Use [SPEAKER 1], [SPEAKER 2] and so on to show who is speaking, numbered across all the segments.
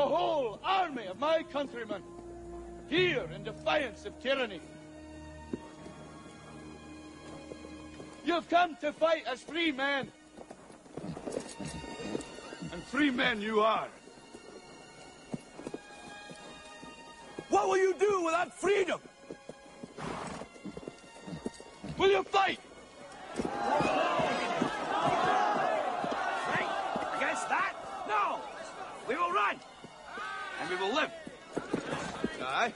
[SPEAKER 1] whole army of my countrymen here in defiance of tyranny. You've come to fight as free men. And free men you are. What will you do without freedom? Will you fight? Fight against that? No! We will run! And we will live. Die.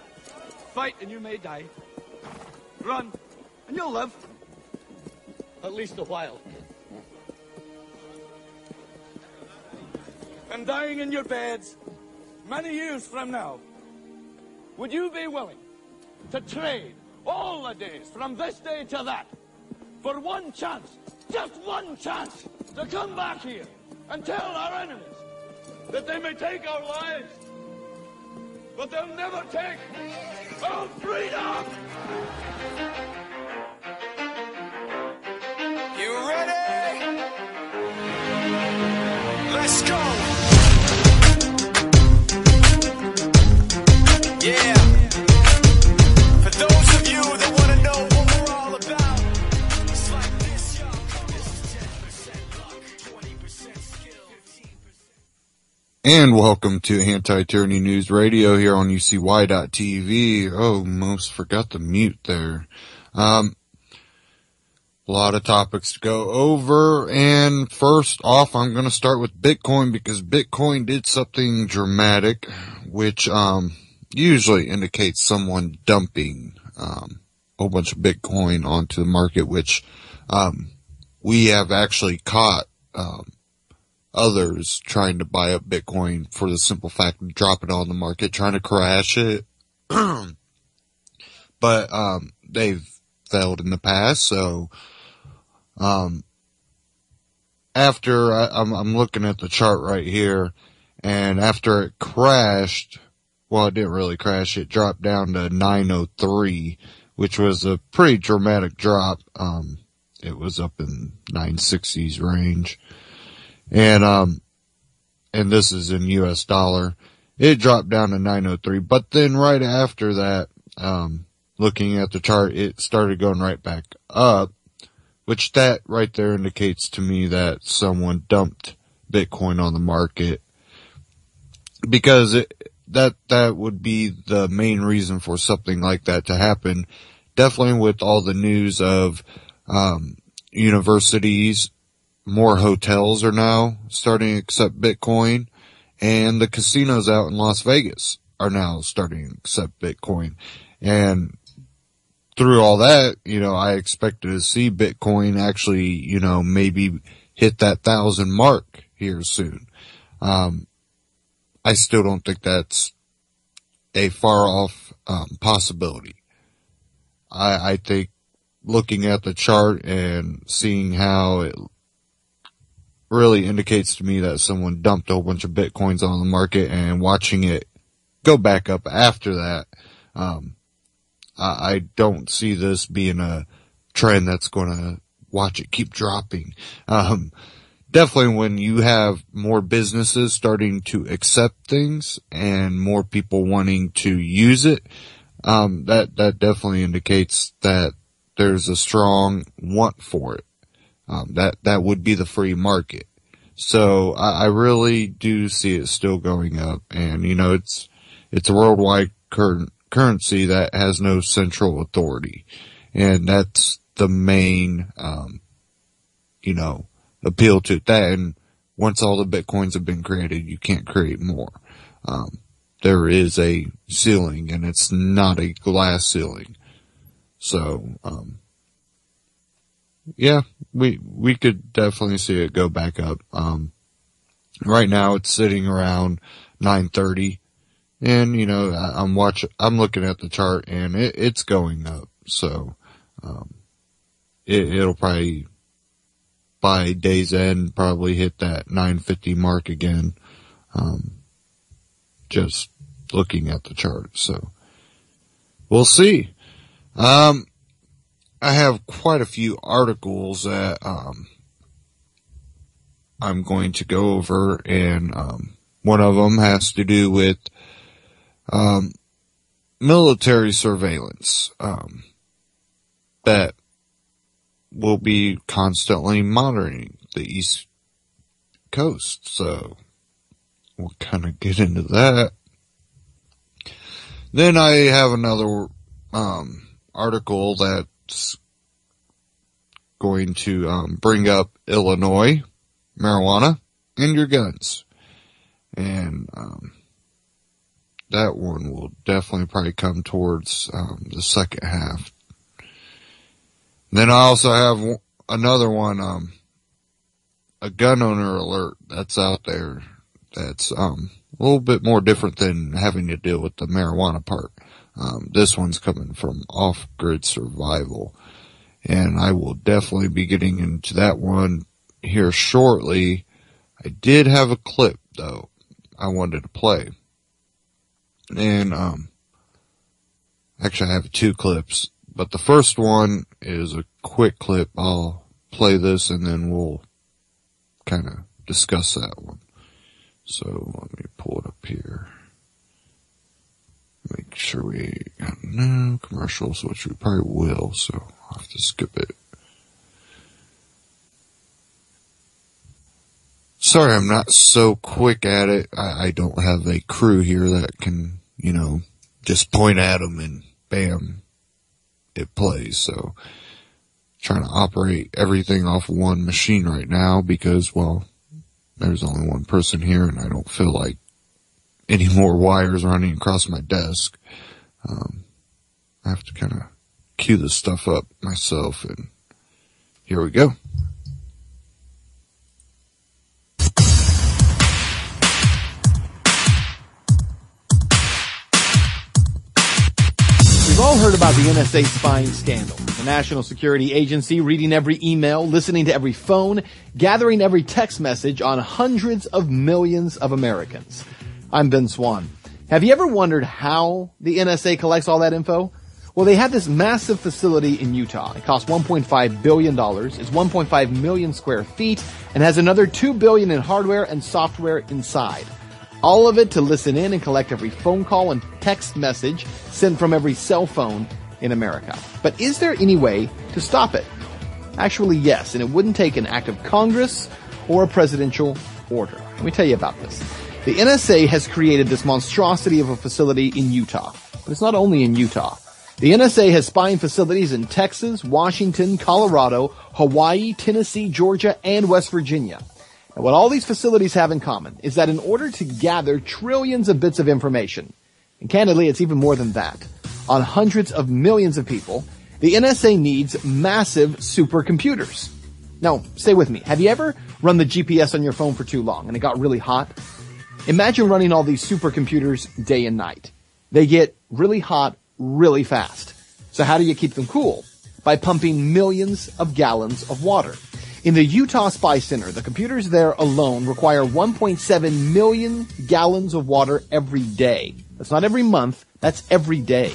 [SPEAKER 1] Fight and you may die. Run and you'll live. At least a while. And dying in your beds many years from now, would you be willing to trade all the days from this day to that for one chance, just one chance, to come back here and tell our enemies that they may take our lives, but they'll never take our freedom?
[SPEAKER 2] You ready? Let's go. Yeah. For those of you that want to know what we're all about, it's like this, yo. This is 10% luck, 20% skill, 15%.
[SPEAKER 3] And welcome to Anti-Tyranny News Radio here on UCY.TV. Oh, almost forgot to mute there. A lot of topics to go over, and first off, I'm going to start with Bitcoin because Bitcoin did something dramatic, which usually indicates someone dumping a whole bunch of Bitcoin onto the market, which we have actually caught others trying to buy up Bitcoin for the simple fact of dropping it on the market, trying to crash it. But they've failed in the past, so after I'm looking at the chart right here, and after it crashed, well, it didn't really crash, it dropped down to 903, which was a pretty dramatic drop. It was up in 960s range, and this is in US dollar. It dropped down to 903, but then right after that, looking at the chart, it started going right back up, which that right there indicates to me that someone dumped Bitcoin on the market, because that would be the main reason for something like that to happen. Definitely with all the news of universities, more hotels are now starting to accept Bitcoin, and the casinos out in Las Vegas are now starting to accept Bitcoin. And through all that, I expected to see Bitcoin actually, maybe hit that 1,000 mark here soon. I still don't think that's a far off, possibility. I think looking at the chart and seeing how it really indicates to me that someone dumped a whole bunch of Bitcoins on the market, and watching it go back up after that, I don't see this being a trend that's going to watch it keep dropping. Definitely when you have more businesses starting to accept things and more people wanting to use it, that definitely indicates that there's a strong want for it. That would be the free market. So I really do see it still going up, and it's a worldwide currency that has no central authority, and that's the main appeal to that. And once all the Bitcoins have been created, you can't create more. There is a ceiling, and it's not a glass ceiling. So yeah, we could definitely see it go back up. Right now it's sitting around 930. And, I'm looking at the chart, and it's going up. So, it'll probably, by day's end, probably hit that 950 mark again. Just looking at the chart. So, we'll see. I have quite a few articles that, I'm going to go over and, One of them has to do with military surveillance that will be constantly monitoring the East Coast. So we'll kind of get into that. Then I have another article that's going to bring up Illinois, marijuana, and your guns. And that one will definitely probably come towards the second half. Then I also have another one, a gun owner alert that's out there that's a little bit more different than having to deal with the marijuana part. This one's coming from Off-Grid Survival, and I will definitely be getting into that one here shortly. I did have a clip, though, I wanted to play. And actually I have 2 clips, but the first one is a quick clip. I'll play this and then we'll kind of discuss that one. So let me pull it up here. Make sure we got no commercials, which we probably will, so I'll have to skip it. Sorry, I'm not so quick at it. I don't have a crew here that can, just point at them and bam, it plays. So trying to operate everything off one machine right now because, well, there's only one person here and I don't feel like any more wires running across my desk. I have to kind of cue this stuff up myself, and here we go.
[SPEAKER 4] We've all heard about the NSA spying scandal. The National Security Agency reading every email, listening to every phone, gathering every text message on hundreds of millions of Americans. I'm Ben Swan. Have you ever wondered how the NSA collects all that info? Well, they have this massive facility in Utah. It costs $1.5 billion, is 1.5 million square feet, and has another $2 billion in hardware and software inside. All of it to listen in and collect every phone call and text message sent from every cell phone in America. But is there any way to stop it? Actually, yes, and it wouldn't take an act of Congress or a presidential order. Let me tell you about this. The NSA has created this monstrosity of a facility in Utah. But it's not only in Utah. The NSA has spying facilities in Texas, Washington, Colorado, Hawaii, Tennessee, Georgia, and West Virginia. And what all these facilities have in common is that in order to gather trillions of bits of information, and candidly it's even more than that, on hundreds of millions of people, the NSA needs massive supercomputers. Now, stay with me. Have you ever run the GPS on your phone for too long and it got really hot? Imagine running all these supercomputers day and night. They get really hot really fast. So how do you keep them cool? By pumping millions of gallons of water. In the Utah Spy Center, the computers there alone require 1.7 million gallons of water every day. That's not every month, that's every day.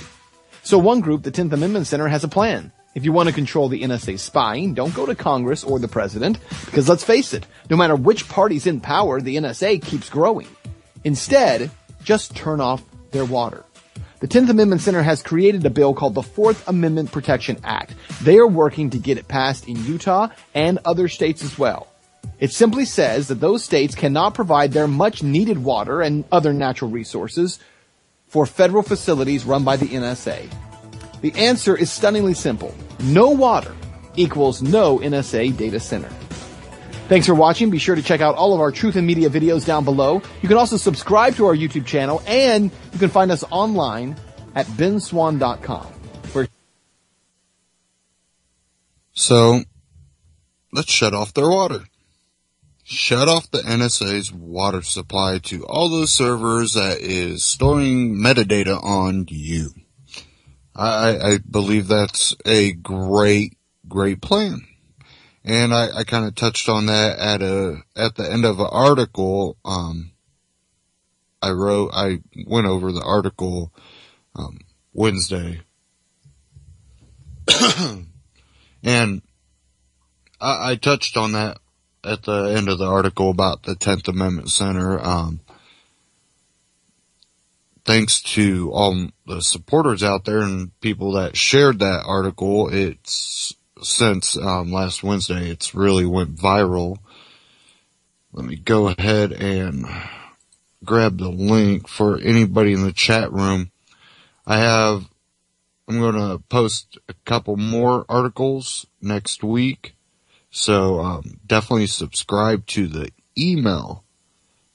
[SPEAKER 4] So one group, the 10th Amendment Center, has a plan. If you want to control the NSA spying, don't go to Congress or the president, because let's face it, no matter which party's in power, the NSA keeps growing. Instead, just turn off their water. The 10th Amendment Center has created a bill called the 4th Amendment Protection Act. They are working to get it passed in Utah and other states as well. It simply says that those states cannot provide their much needed water and other natural resources for federal facilities run by the NSA. The answer is stunningly simple. No water equals no NSA data center. Thanks for watching. Be sure to check out all of our Truth in Media videos down below. You can also subscribe to our YouTube channel, and you can find us online at benswan.com.
[SPEAKER 3] So, let's shut off their water. Shut off the NSA's water supply to all those servers that is storing metadata on you. I believe that's a great plan. And I kind of touched on that at the end of an article. I went over the article, Wednesday. And I touched on that at the end of the article about the 10th Amendment Center. thanks to all the supporters out there and people that shared that article. It's since last Wednesday, it's really went viral. Let me go ahead and grab the link for anybody in the chat room. I'm going to post a couple more articles next week. So, definitely subscribe to the email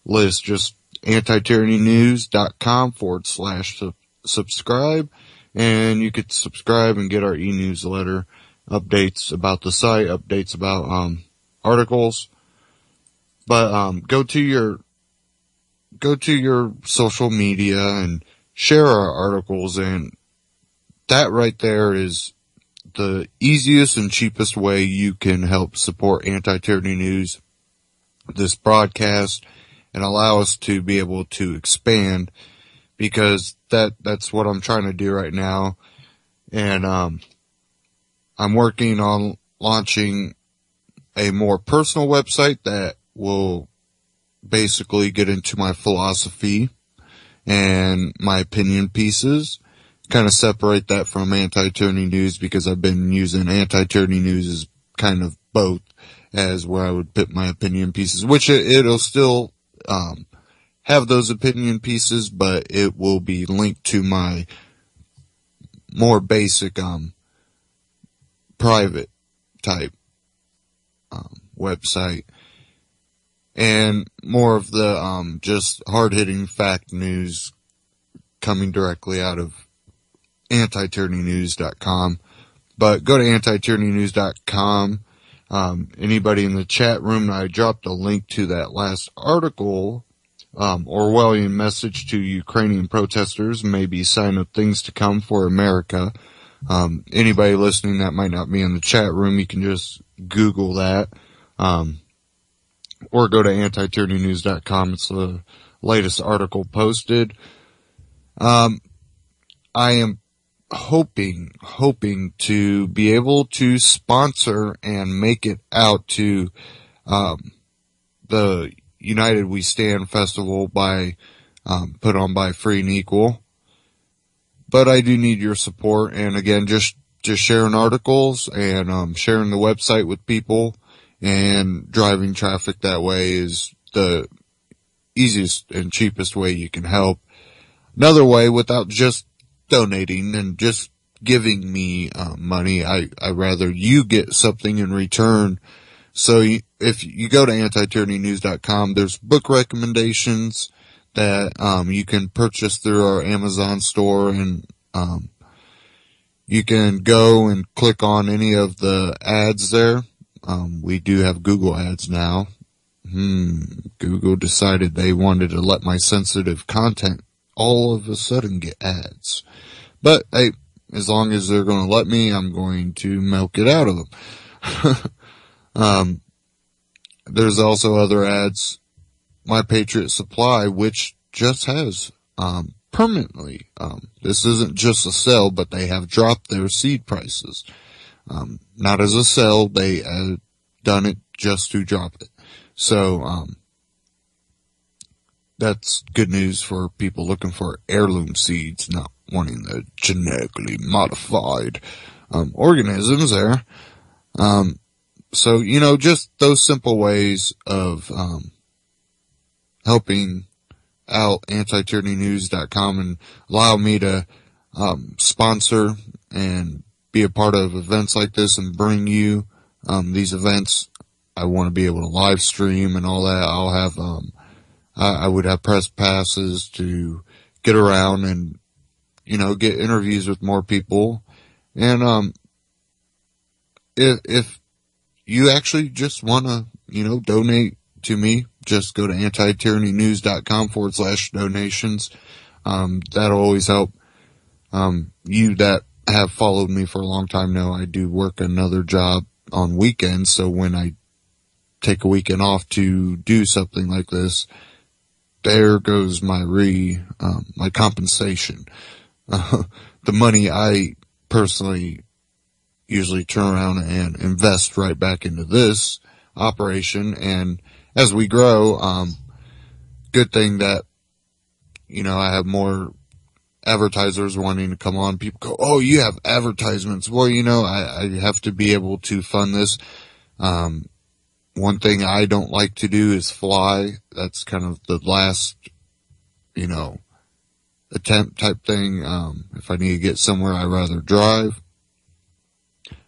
[SPEAKER 3] list. Just antityrannynews.com/subscribe. And you could subscribe and get our e-newsletter updates about the site, updates about, articles. But, go to your social media and share our articles, and that right there is the easiest and cheapest way you can help support Anti-Tyranny News, this broadcast, and allow us to be able to expand, because that's what I'm trying to do right now. And, I'm working on launching a more personal website that will basically get into my philosophy and my opinion pieces, kind of separate that from Anti-Tyranny News, because I've been using Anti-Tyranny News as kind of both, as where I would put my opinion pieces, which it'll still have those opinion pieces, but it will be linked to my more basic private type website, and more of the just hard-hitting fact news coming directly out of antityrannynews.com. But go to antityrannynews.com. Anybody in the chat room, I dropped a link to that last article, Orwellian message to Ukrainian protesters, maybe sign of things to come for America. Anybody listening that might not be in the chat room, you can just Google that, or go to antityrannynews.com. It's the latest article posted. I am hoping to be able to sponsor and make it out to, the United We Stand Festival put on by Free and Equal. But I do need your support, and again, just sharing articles and, sharing the website with people and driving traffic that way is the easiest and cheapest way you can help. Another way, without just donating and just giving me money, I rather you get something in return. So if you go to antityrannynews.com, there's book recommendations that you can purchase through our Amazon store, and you can go and click on any of the ads there. We do have Google ads now. Google decided they wanted to let my sensitive content all of a sudden get ads. But hey, as long as they're going to let me, I'm going to milk it out of them. There's also other ads. My Patriot Supply, which just has, permanently, this isn't just a sale, but they have dropped their seed prices. Not as a sale, they done it just to drop it. So, that's good news for people looking for heirloom seeds, not wanting the genetically modified, organisms there. So, just those simple ways of, helping out antityrannynews.com and allow me to, sponsor and be a part of events like this and bring you, these events. I want to be able to live stream and all that. I'll have, I would have press passes to get around and, get interviews with more people. And, if you actually just want to, donate to me, just go to antityrannynews.com/donations. That'll always help. You that have followed me for a long time know I do work another job on weekends. So when I take a weekend off to do something like this, there goes my my compensation. The money I personally usually turn around and invest right back into this operation. And as we grow, good thing that I have more advertisers wanting to come on. People go, oh, you have advertisements. Well, I have to be able to fund this. One thing I don't like to do is fly. That's kind of the last, attempt type thing. If I need to get somewhere, I'd rather drive.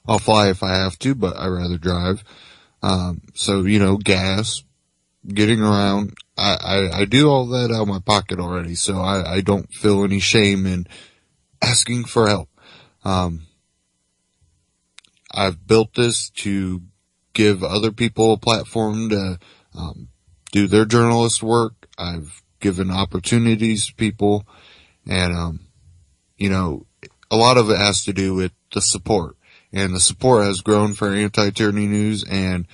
[SPEAKER 3] I'll fly if I have to, but I'd rather drive. So, gas, getting around. I do all that out of my pocket already, so I don't feel any shame in asking for help. I've built this to give other people a platform to do their journalist work. I've given opportunities to people, and a lot of it has to do with the support. And the support has grown for Anti-Tyranny News, and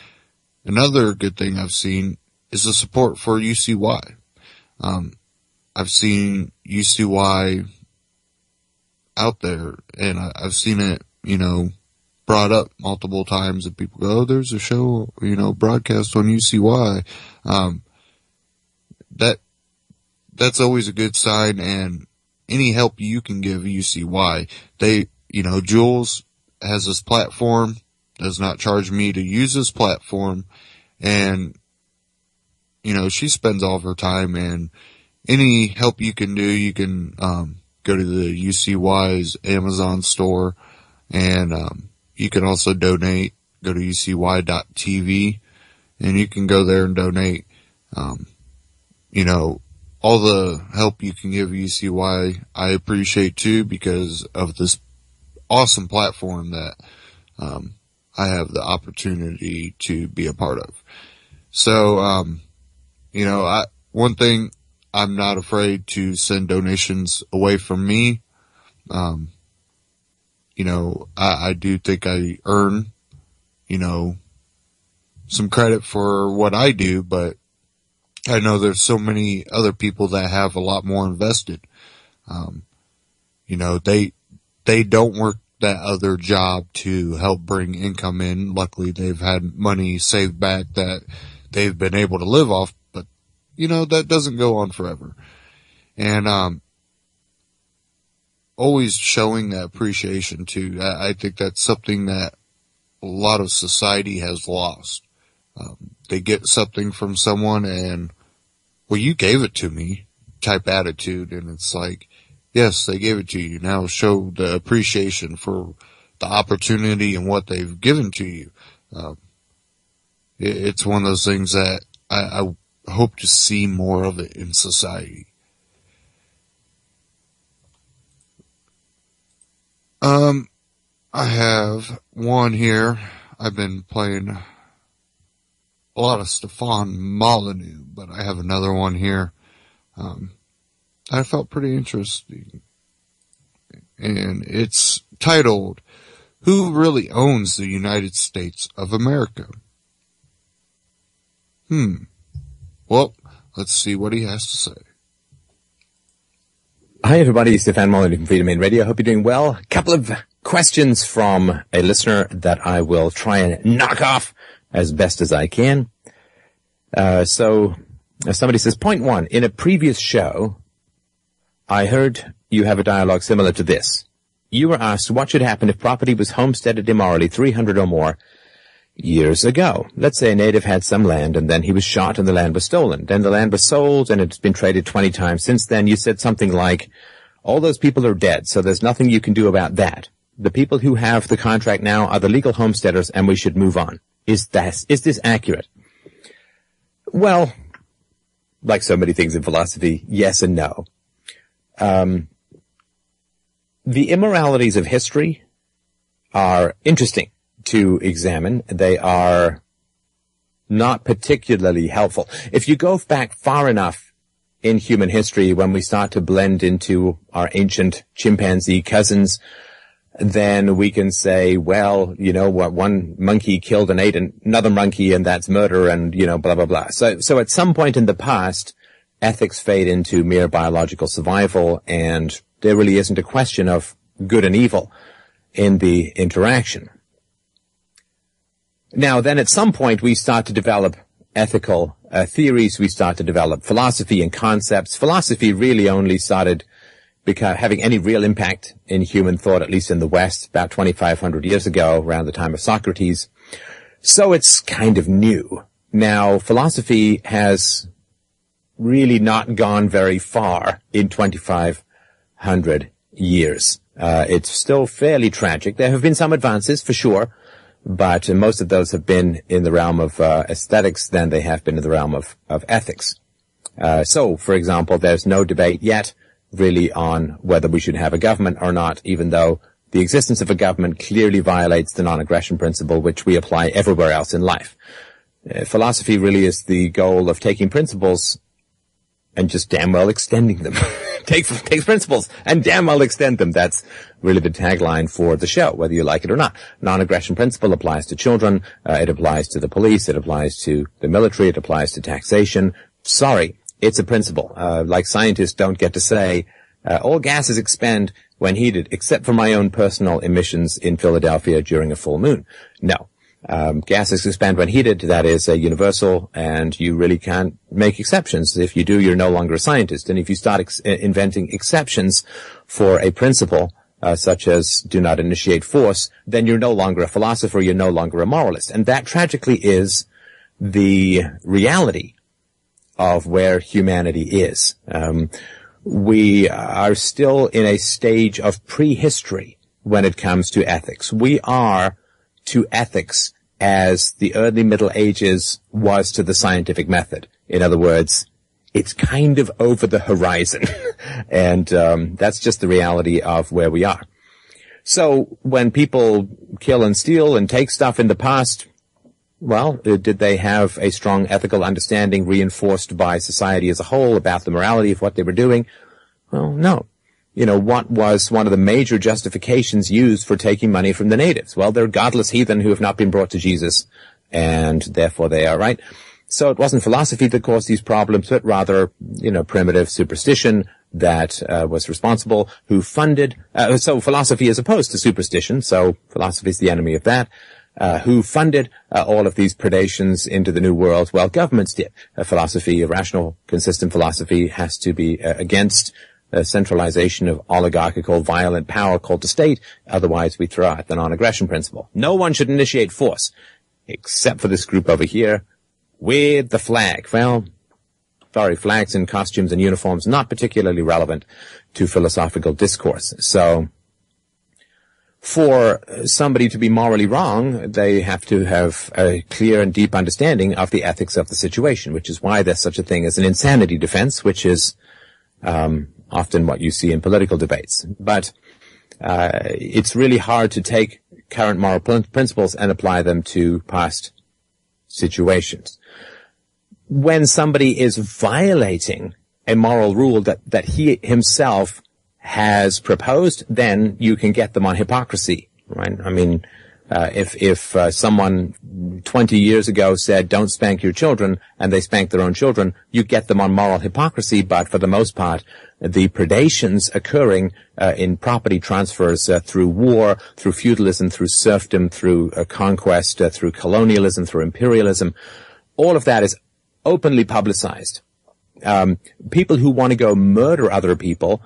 [SPEAKER 3] another good thing I've seen is the support for UCY. I've seen UCY out there, and I've seen it, brought up multiple times, and people go, oh, there's a show, broadcast on UCY. That's always a good sign, and any help you can give UCY. Jules has this platform, does not charge me to use this platform, and, she spends all of her time, and any help you can do, you can, go to the UCY's Amazon store, and, you can also donate, go to ucy.tv, and you can go there and donate. All the help you can give UCY, I appreciate too, because of this awesome platform that, I have the opportunity to be a part of. So, one thing, I'm not afraid to send donations away from me. I do think I earn, some credit for what I do, but I know there's so many other people that have a lot more invested. They don't work that other job to help bring income in. Luckily, they've had money saved back that they've been able to live off, but, that doesn't go on forever. And, always showing that appreciation too. I think that's something that a lot of society has lost. They get something from someone and, well, you gave it to me type attitude. And it's like, yes, they gave it to you. Now show the appreciation for the opportunity and what they've given to you. It's one of those things that I hope to see more of it in society. I have one here. I've been playing a lot of Stefan Molyneux, but I have another one here. I felt pretty interesting. And it's titled, Who Really Owns the United States of America? Well, let's see what he has to say.
[SPEAKER 5] Hi everybody, Stefan Molyneux from Freedom Main Radio. Hope you're doing well. A couple of questions from a listener that I will try and knock off as best as I can. So somebody says, point one, in a previous show, I heard you have a dialogue similar to this. You were asked what should happen if property was homesteaded immorally 300 or more years ago. Let's say a native had some land and then he was shot and the land was stolen. Then the land was sold and it's been traded 20 times since then. You said something like, all those people are dead, so there's nothing you can do about that. The people who have the contract now are the legal homesteaders and we should move on. Is this accurate? Well, like so many things in philosophy, yes and no. The immoralities of history are interesting to examine. They are not particularly helpful. If you go back far enough in human history, when we start to blend into our ancient chimpanzee cousins, then we can say, well, what, one monkey killed and ate another monkey and that's murder and, blah, blah, blah. So at some point in the past, ethics fade into mere biological survival, and there really isn't a question of good and evil in the interaction. Now, then at some point we start to develop ethical theories, we start to develop philosophy and concepts. Philosophy really only started having any real impact in human thought, at least in the West, about 2,500 years ago, around the time of Socrates. So it's kind of new. Now, philosophy has really not gone very far in 2,500 years. It's still fairly tragic. There have been some advances, for sure, but most of those have been in the realm of aesthetics than they have been in the realm of ethics. So, for example, there's no debate yet really on whether we should have a government or not, even though the existence of a government clearly violates the non-aggression principle, which we apply everywhere else in life. Philosophy really is the goal of taking principles and just damn well extending them. takes principles and damn well extend them. That's really the tagline for the show, whether you like it or not. Non-aggression principle applies to children. It applies to the police. It applies to the military. It applies to taxation. Sorry, it's a principle. Like scientists don't get to say, all gases expand when heated, except for my own personal emissions in Philadelphia during a full moon. No. Gases expand when heated. That is a universal, and you really can't make exceptions. If you do, you're no longer a scientist. And if you start inventing exceptions for a principle, such as do not initiate force, then you're no longer a philosopher, you're no longer a moralist. And that tragically is the reality of where humanity is. We are still in a stage of prehistory when it comes to ethics. We are to ethics as the early Middle Ages was to the scientific method. In other words, it's kind of over the horizon. And that's just the reality of where we are. So when people kill and steal and take stuff in the past, well, did they have a strong ethical understanding reinforced by society as a whole about the morality of what they were doing? Well, no. You know, what was one of the major justifications used for taking money from the natives? Well, they're godless heathen who have not been brought to Jesus, and therefore they are right. So it wasn't philosophy that caused these problems, but rather, primitive superstition that was responsible, who funded, so philosophy as opposed to superstition, so philosophy is the enemy of that. Who funded all of these predations into the New World? Well, governments did. Philosophy, a rational, consistent philosophy, has to be against centralization of oligarchical, violent power called the state. Otherwise, we throw out the non-aggression principle. No one should initiate force, except for this group over here with the flag. Well, sorry, flags and costumes and uniforms not particularly relevant to philosophical discourse. So, for somebody to be morally wrong, they have to have a clear and deep understanding of the ethics of the situation, which is why there's such a thing as an insanity defense, which is often what you see in political debates. But it's really hard to take current moral principles and apply them to past situations. When somebody is violating a moral rule that he himself has proposed, then you can get them on hypocrisy, right? I mean, if someone 20 years ago said, don't spank your children, and they spank their own children, you get them on moral hypocrisy, but for the most part, the predations occurring in property transfers through war, through feudalism, through serfdom, through conquest, through colonialism, through imperialism, all of that is openly publicized. People who want to go murder other people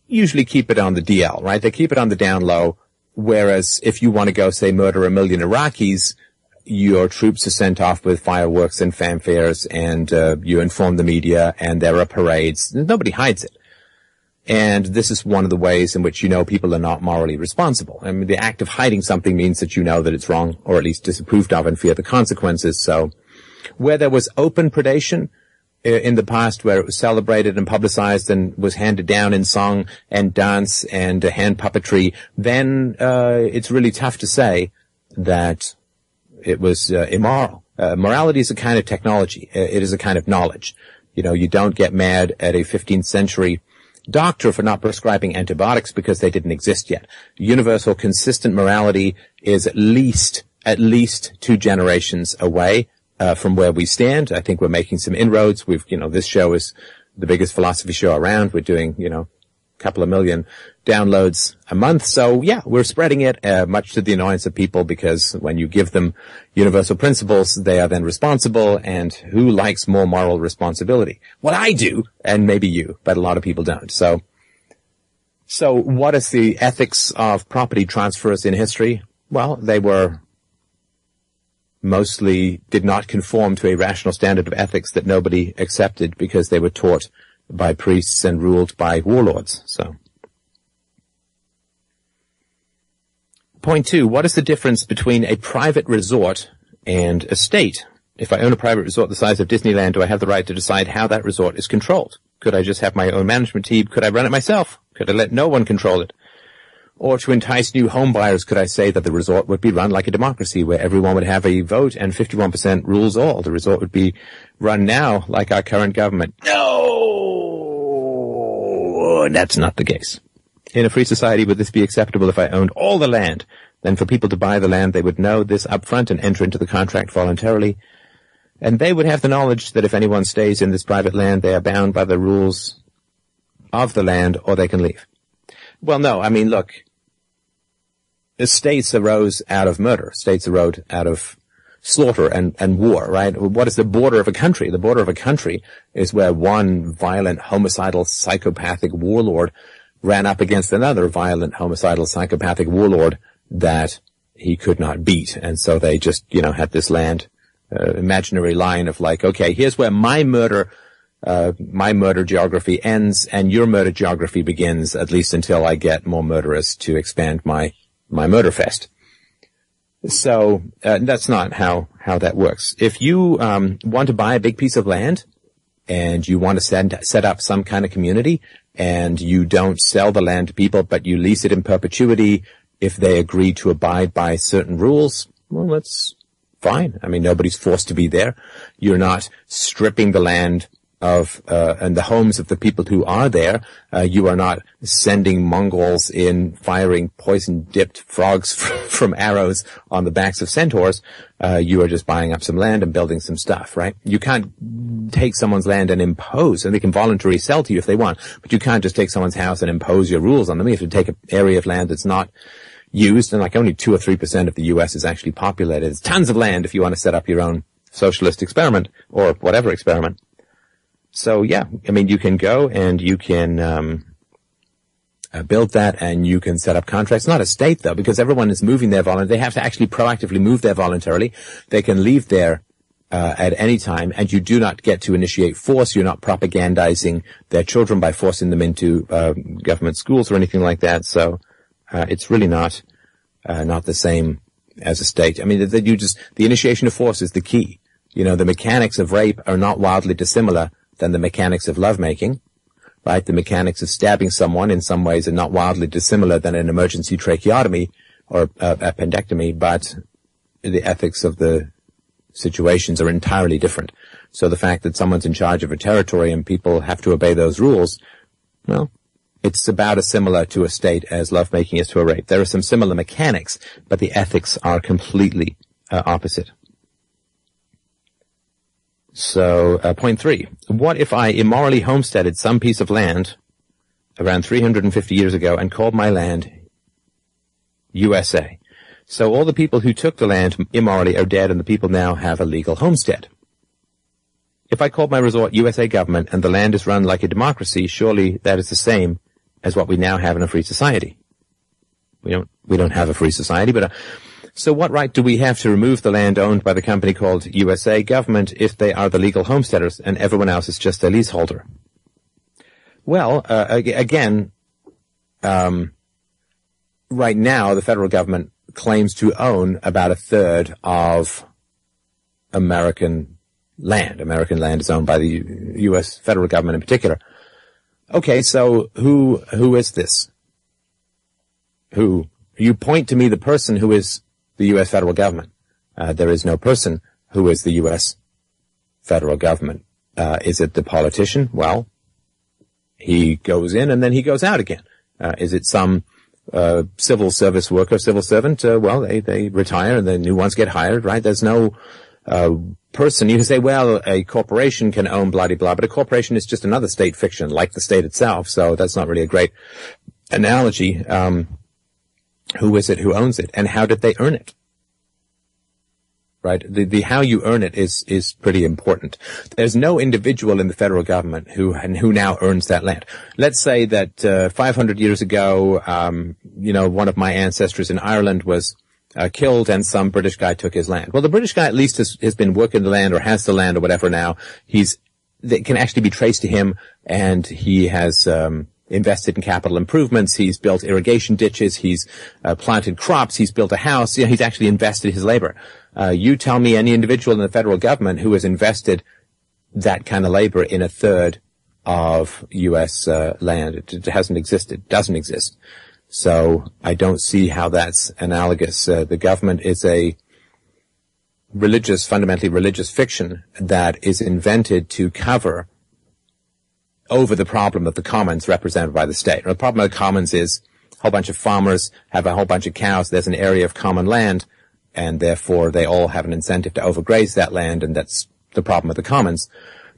[SPEAKER 5] usually keep it on the DL, right? They keep it on the down low. Whereas if you want to go, say, murder 1 million Iraqis, your troops are sent off with fireworks and fanfares, and you inform the media, and there are parades. Nobody hides it. And this is one of the ways in which people are not morally responsible. I mean, the act of hiding something means that you know that it's wrong, or at least disapproved of, and fear the consequences. So where there was open predation in the past, where it was celebrated and publicized and was handed down in song and dance and hand puppetry, then it's really tough to say that it was immoral. Morality is a kind of technology. It is a kind of knowledge. You don't get mad at a 15th century doctor for not prescribing antibiotics because they didn't exist yet. Universal, consistent morality is at least 2 generations away from where we stand. I think we're making some inroads. This show is the biggest philosophy show around. We're doing, couple of million downloads a month. So yeah, we're spreading it, much to the annoyance of people, because when you give them universal principles, they are then responsible, and who likes more moral responsibility? Well, I do, and maybe you, but a lot of people don't. So what is the ethics of property transfers in history? Well, they were mostly did not conform to a rational standard of ethics that nobody accepted, because they were taught by priests and ruled by warlords. So, point 2, what is the difference between a private resort and a state? If I own a private resort the size of Disneyland, do I have the right to decide how that resort is controlled? Could I just have my own management team? Could I run it myself? Could I let no one control it? Or to entice new home buyers, could I say that the resort would be run like a democracy, where everyone would have a vote and 51% rules all? The resort would be run now like our current government. No! That's not the case. In a free society, would this be acceptable if I owned all the land? Then for people to buy the land, they would know this up front and enter into the contract voluntarily. And they would have the knowledge that if anyone stays in this private land, they are bound by the rules of the land, or they can leave. Well, no, I mean, look, states arose out of murder. States arose out of slaughter and war, right? What is the border of a country? The border of a country is where one violent, homicidal, psychopathic warlord ran up against another violent, homicidal, psychopathic warlord that he could not beat. And so they just, had this land, imaginary line of like, okay, here's where my murder geography ends and your murder geography begins, at least until I get more murderers to expand my murder fest. So, that's not how that works. If you, want to buy a big piece of land and you want to set up some kind of community, and you don't sell the land to people, but you lease it in perpetuity if they agree to abide by certain rules, well, that's fine. I mean, nobody's forced to be there. You're not stripping the land of and the homes of the people who are there. You are not sending Mongols in firing poison-dipped frogs from arrows on the backs of centaurs. You are just buying up some land and building some stuff, right? You can't take someone's land and impose, and they can voluntarily sell to you if they want, but you can't just take someone's house and impose your rules on them. You have to take an area of land that's not used, and like only 2 or 3% of the U.S. is actually populated. It's tons of land if you want to set up your own socialist experiment or whatever experiment. So yeah, I mean, you can go and you can build that, and you can set up contracts. Not a state though, because everyone is moving there voluntarily. They have to actually proactively move there voluntarily. They can leave there at any time, and you do not get to initiate force. You're not propagandizing their children by forcing them into government schools or anything like that. So it's really not the same as a state. I mean, the initiation of force is the key. The mechanics of rape are not wildly dissimilar than the mechanics of lovemaking, right? The mechanics of stabbing someone in some ways are not wildly dissimilar than an emergency tracheotomy or appendectomy, but the ethics of the situations are entirely different. So the fact that someone's in charge of a territory and people have to obey those rules, well, it's about as similar to a state as lovemaking is to a rape. There are some similar mechanics, but the ethics are completely opposite. So, point 3. What if I immorally homesteaded some piece of land around 350 years ago and called my land USA? So all the people who took the land immorally are dead, and the people now have a legal homestead. If I called my resort USA government and the land is run like a democracy, surely that is the same as what we now have in a free society. We don't have a free society, but so what right do we have to remove the land owned by the company called USA government if they are the legal homesteaders and everyone else is just a leaseholder? Well, again, right now the federal government claims to own about a third of American land. American land is owned by the U.S. federal government in particular. Okay, so who is this? Who? You point to me the person who is the U.S. federal government. There is no person who is the U.S. federal government. Is it the politician? Well, he goes in and then he goes out again. Is it some civil service worker, civil servant? Well, they retire and the new ones get hired, right? There's no person. You can say, well, a corporation can own blah, blah, blah, but a corporation is just another state fiction, like the state itself, so that's not really a great analogy. Who is it who owns it, and how did they earn it? Right? The how you earn it is pretty important. There's no individual in the federal government who now earns that land. Let's say that 500 years ago, one of my ancestors in Ireland was killed, and some British guy took his land. Well, the British guy at least has been working the land, or has the land, or whatever now. That can actually be traced to him, and he has invested in capital improvements. He's built irrigation ditches. He's planted crops. He's built a house. He's actually invested his labor. You tell me any individual in the federal government who has invested that kind of labor in a third of U.S. land. It hasn't existed. Doesn't exist. So I don't see how that's analogous. The government is a fundamentally religious fiction that is invented to cover over the problem of the commons represented by the state. The problem of the commons is a whole bunch of farmers have a whole bunch of cows. There's an area of common land, and therefore they all have an incentive to overgraze that land, and that's the problem of the commons.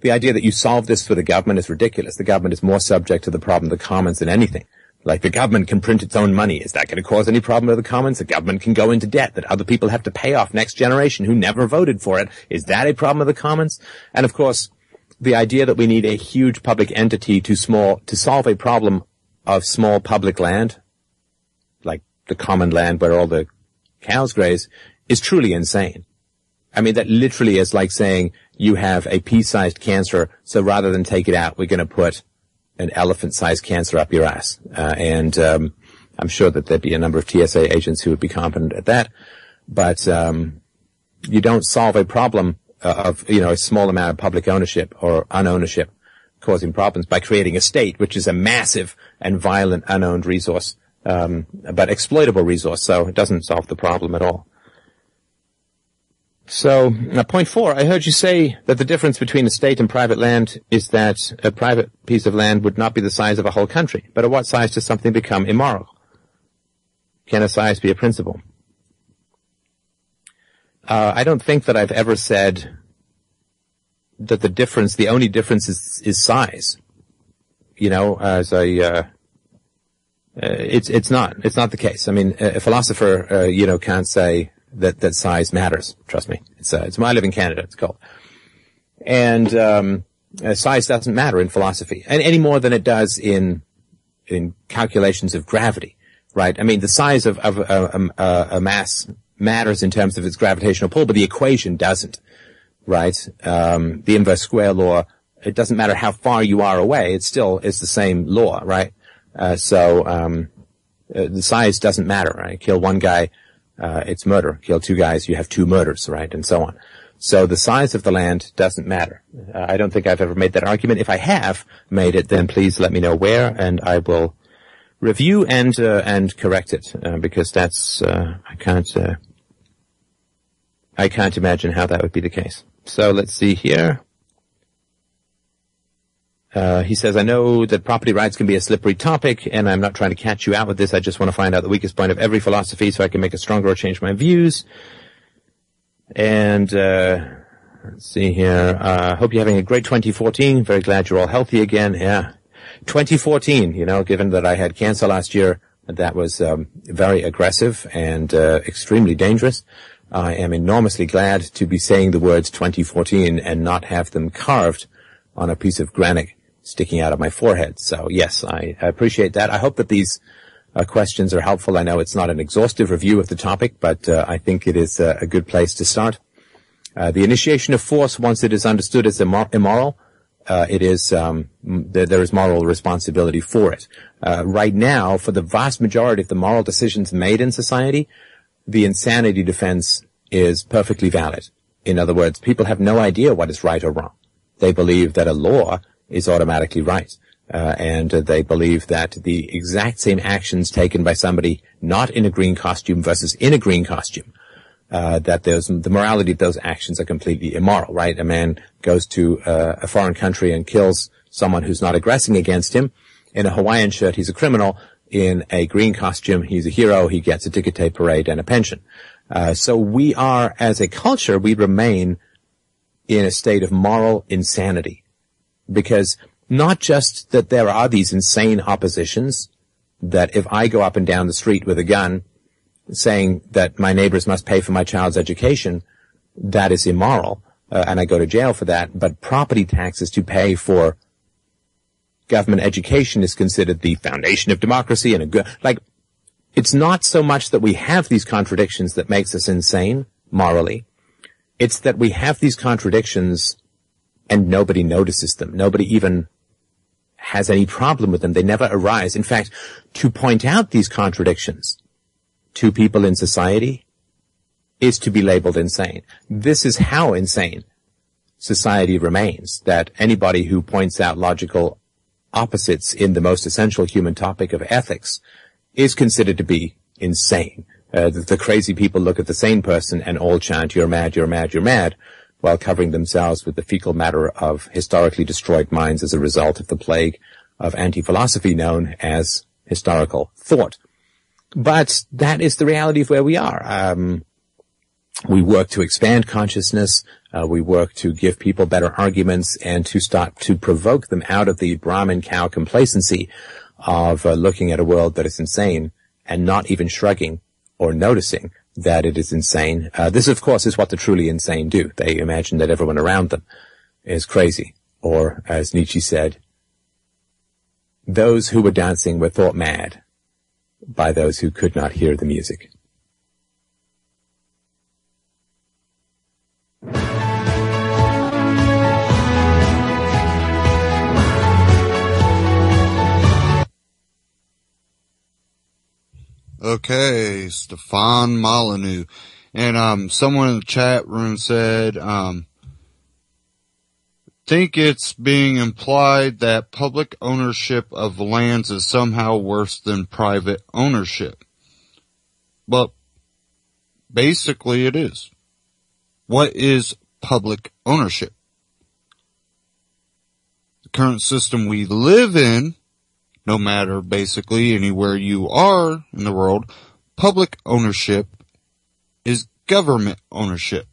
[SPEAKER 5] The idea that you solve this for the government is ridiculous. The government is more subject to the problem of the commons than anything. Like, the government can print its own money. Is that going to cause any problem to the commons? The government can go into debt that other people have to pay off next generation who never voted for it. Is that a problem of the commons? And of course, the idea that we need a huge public entity to solve a problem of small public land, like the common land where all the cows graze, is truly insane. I mean, that literally is like saying you have a pea-sized cancer, so rather than take it out, we're going to put an elephant-sized cancer up your ass. I'm sure that there'd be a number of TSA agents who would be competent at that. But you don't solve a problem of a small amount of public ownership or unownership causing problems by creating a state, which is a massive and violent unowned resource, but exploitable resource. So it doesn't solve the problem at all. So, point 4, I heard you say that the difference between a state and private land is that a private piece of land would not be the size of a whole country. But at what size does something become immoral? Can a size be a principle? I don't think that I've ever said that the only difference is size. It's not the case. I mean, a philosopher, can't say that size matters. Trust me. It's I live in Canada, it's called. And, size doesn't matter in philosophy, and any more than it does in calculations of gravity, right? I mean, the size of a mass matters in terms of its gravitational pull, but the equation doesn't, right? The inverse square law, it doesn't matter how far you are away, it still is the same law, right? The size doesn't matter, right? Kill one guy, it's murder. Kill two guys, you have two murders, right? And so on. So the size of the land doesn't matter. I don't think I've ever made that argument. If I have made it, then please let me know where, and I will review and correct it, because that's, I can't imagine how that would be the case. So let's see here. He says, I know that property rights can be a slippery topic, and I'm not trying to catch you out with this. I just want to find out the weakest point of every philosophy so I can make it stronger or change my views. And, let's see here. Hope you're having a great 2014. Very glad you're all healthy again. Yeah. 2014, given that I had cancer last year, that was, very aggressive and, extremely dangerous. I am enormously glad to be saying the words 2014 and not have them carved on a piece of granite sticking out of my forehead. So yes, I appreciate that. I hope that these questions are helpful. I know it's not an exhaustive review of the topic, but I think it is a good place to start. The initiation of force, once it is understood as immoral, it is there is moral responsibility for it. Right now, for the vast majority of the moral decisions made in society, the insanity defense is perfectly valid. In other words, people have no idea what is right or wrong. They believe that a law is automatically right. And they believe that the exact same actions taken by somebody not in a green costume versus in a green costume, that the morality of those actions are completely immoral, right? A man goes to a foreign country and kills someone who's not aggressing against him. In a Hawaiian shirt, he's a criminal. In a green costume, he's a hero. He gets a ticker tape parade and a pension. So we are, as a culture, we remain in a state of moral insanity. Because not just that there are these insane oppositions, that if I go up and down the street with a gun saying that my neighbors must pay for my child's education, that is immoral, and I go to jail for that, but property taxes to pay for government education is considered the foundation of democracy and a good, like, it's not so much that we have these contradictions that makes us insane morally. It's that we have these contradictions and nobody notices them. Nobody even has any problem with them. They never arise. In fact, to point out these contradictions to people in society is to be labeled insane. This is how insane society remains, that anybody who points out logical opposites in the most essential human topic of ethics is considered to be insane. The crazy people look at the sane person and all chant, "You're mad, you're mad, you're mad," while covering themselves with the fecal matter of historically destroyed minds as a result of the plague of anti-philosophy known as historical thought. But that is the reality of where we are. We work to expand consciousness. We work to give people better arguments and to start to provoke them out of the Brahmin cow complacency of looking at a world that is insane and not even shrugging or noticing that it is insane. This, of course, is what the truly insane do. They imagine that everyone around them is crazy. Or, as Nietzsche said, those who were dancing were thought mad by those who could not hear the music.
[SPEAKER 3] Okay, Stefan Molyneux. And someone in the chat room said, think it's being implied that public ownership of lands is somehow worse than private ownership. But basically it is. What is public ownership? The current system we live in, no matter basically anywhere you are in the world, public ownership is government ownership.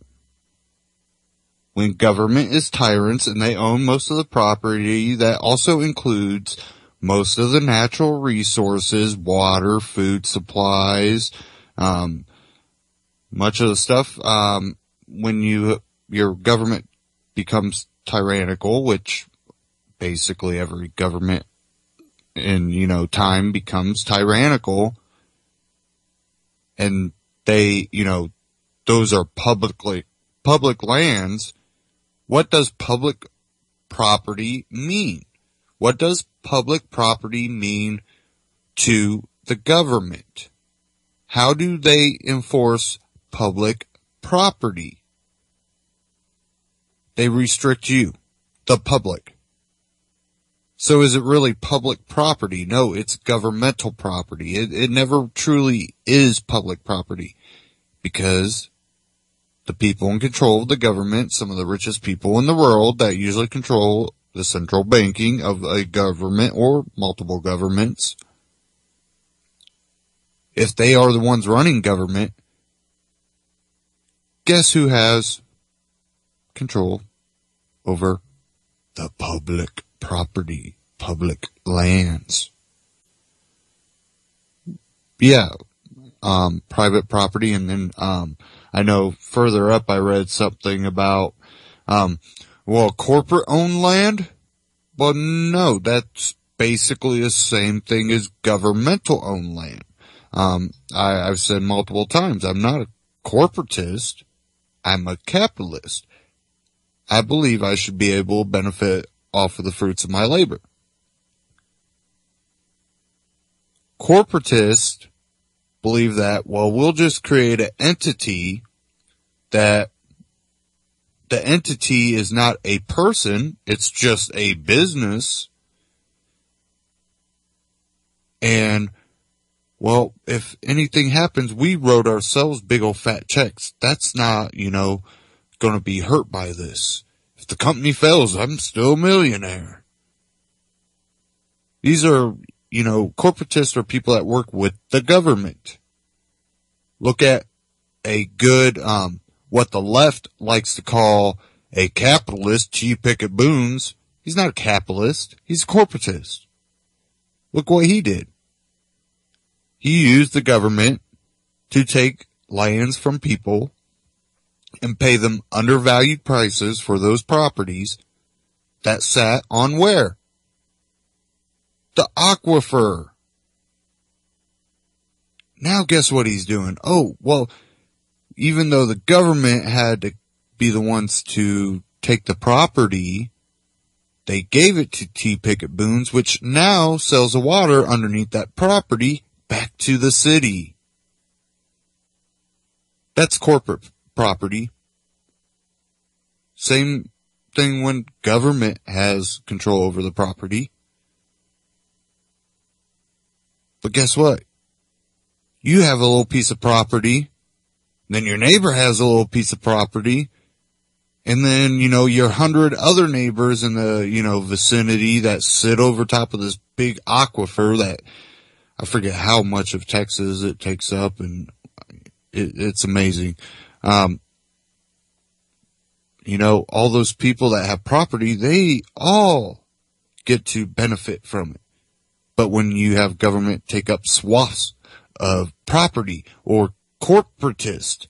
[SPEAKER 3] When government is tyrants and they own most of the property, that also includes most of the natural resources, water, food supplies, much of the stuff. When your government becomes tyrannical, which basically every government in, time becomes tyrannical, and they, those are public lands. What does public property mean? What does public property mean to the government? How do they enforce public property? They restrict you, the public. So is it really public property? No, it's governmental property. It never truly is public property, because the people in control of the government, some of the richest people in the world that usually control the central banking of a government or multiple governments, if they are the ones running government, guess who has control over the public property, public lands? Yeah, private property. And then, I know further up I read something about, corporate owned land? Well, no, that's basically the same thing as governmental owned land. I've said multiple times, I'm not a corporatist. I'm a capitalist. I believe I should be able to benefit off of the fruits of my labor. Corporatists believe that, we'll just create an entity that the entity is not a person, it's just a business. And, if anything happens, we wrote ourselves big old fat checks. That's not, going to be hurt by this. If the company fails, I'm still a millionaire. These are, corporatists are people that work with the government. Look at a good, what the left likes to call a capitalist, T. Pickett Boons. He's not a capitalist. He's a corporatist. Look what he did. He used the government to take lands from people and pay them undervalued prices for those properties that sat on where? The aquifer. Now guess what he's doing? Oh, well, even though the government had to be the ones to take the property, they gave it to T. Pickett Boons, which now sells the water underneath that property back to the city. That's corporate property. Same thing when government has control over the property. But guess what? You have a little piece of property, then your neighbor has a little piece of property, and then, your 100 other neighbors in the, vicinity that sit over top of this big aquifer that I forget how much of Texas it takes up, and it's amazing. All those people that have property, they all get to benefit from it. But when you have government take up swaths of property, or corporatist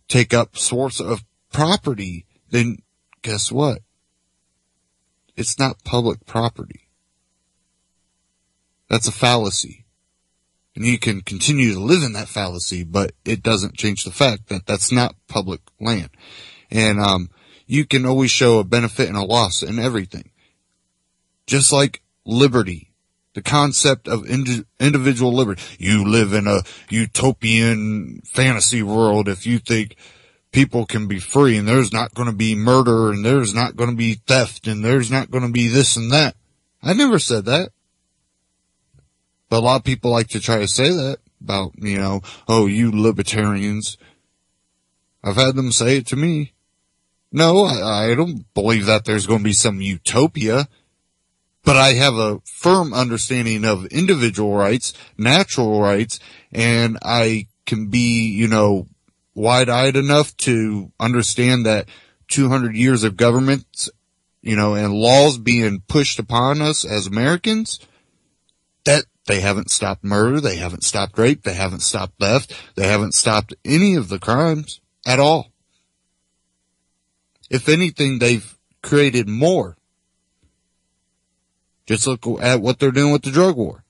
[SPEAKER 3] take up swaths of property, then guess what? It's not public property. That's a fallacy. And you can continue to live in that fallacy, but it doesn't change the fact that that's not public land. And, you can always show a benefit and a loss in everything. Just like liberty. The concept of individual liberty. You live in a utopian fantasy world if you think people can be free and there's not going to be murder and there's not going to be theft and there's not going to be this and that. I never said that. But a lot of people like to try to say that about, oh, you libertarians. I've had them say it to me. No, I don't believe that there's going to be some utopia. But I have a firm understanding of individual rights, natural rights, and I can be, wide-eyed enough to understand that 200 years of government, and laws being pushed upon us as Americans, that they haven't stopped murder, they haven't stopped rape, they haven't stopped theft, they haven't stopped any of the crimes at all. If anything, they've created more. Just look at what they're doing with the drug war.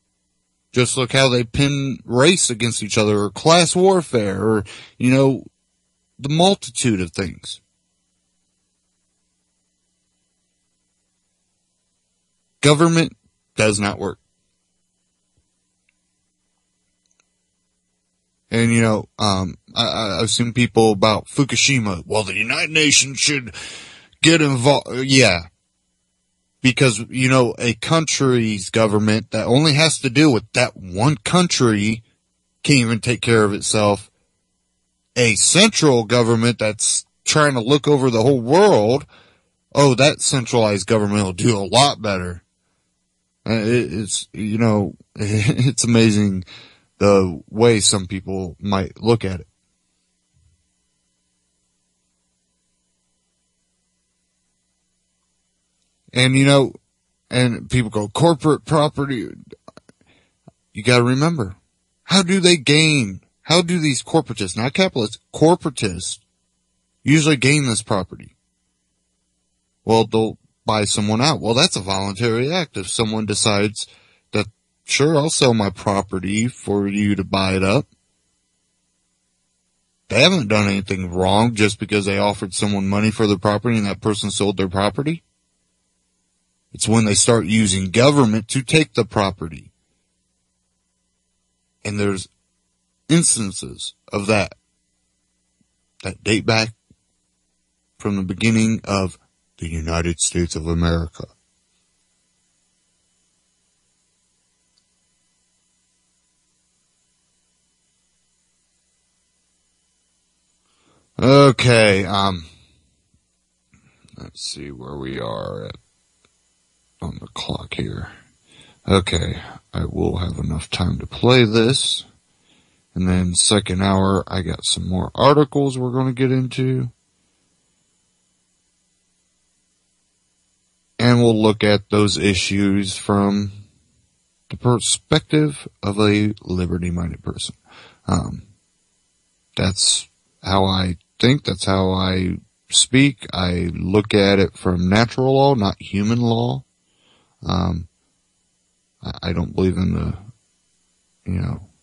[SPEAKER 3] Just look how they pin race against each other, or class warfare, or, the multitude of things. Government does not work. And, I've seen people about Fukushima. Well, the United Nations should get involved. Yeah. Because, a country's government that only has to deal with that one country can't even take care of itself. A central government that's trying to look over the whole world, oh, that centralized government will do a lot better. It's, it's amazing the way some people might look at it. And, and people go, corporate property. You gotta remember, how do they gain? How do these corporatists, not capitalists, corporatists, usually gain this property? Well, they'll buy someone out. Well, that's a voluntary act. If someone decides that, sure, I'll sell my property for you to buy it up. They haven't done anything wrong just because they offered someone money for their property and that person sold their property. It's when they start using government to take the property. And there's instances of that date back from the beginning of the United States of America. Okay, let's see where we are at on the clock here. Okay, I will have enough time to play this, And then second hour, I got some more articles we're going to get into. And we'll look at those issues from the perspective of a liberty-minded person. That's how I think. That's how I speak. I look at it from natural law, not human law. I don't believe in the,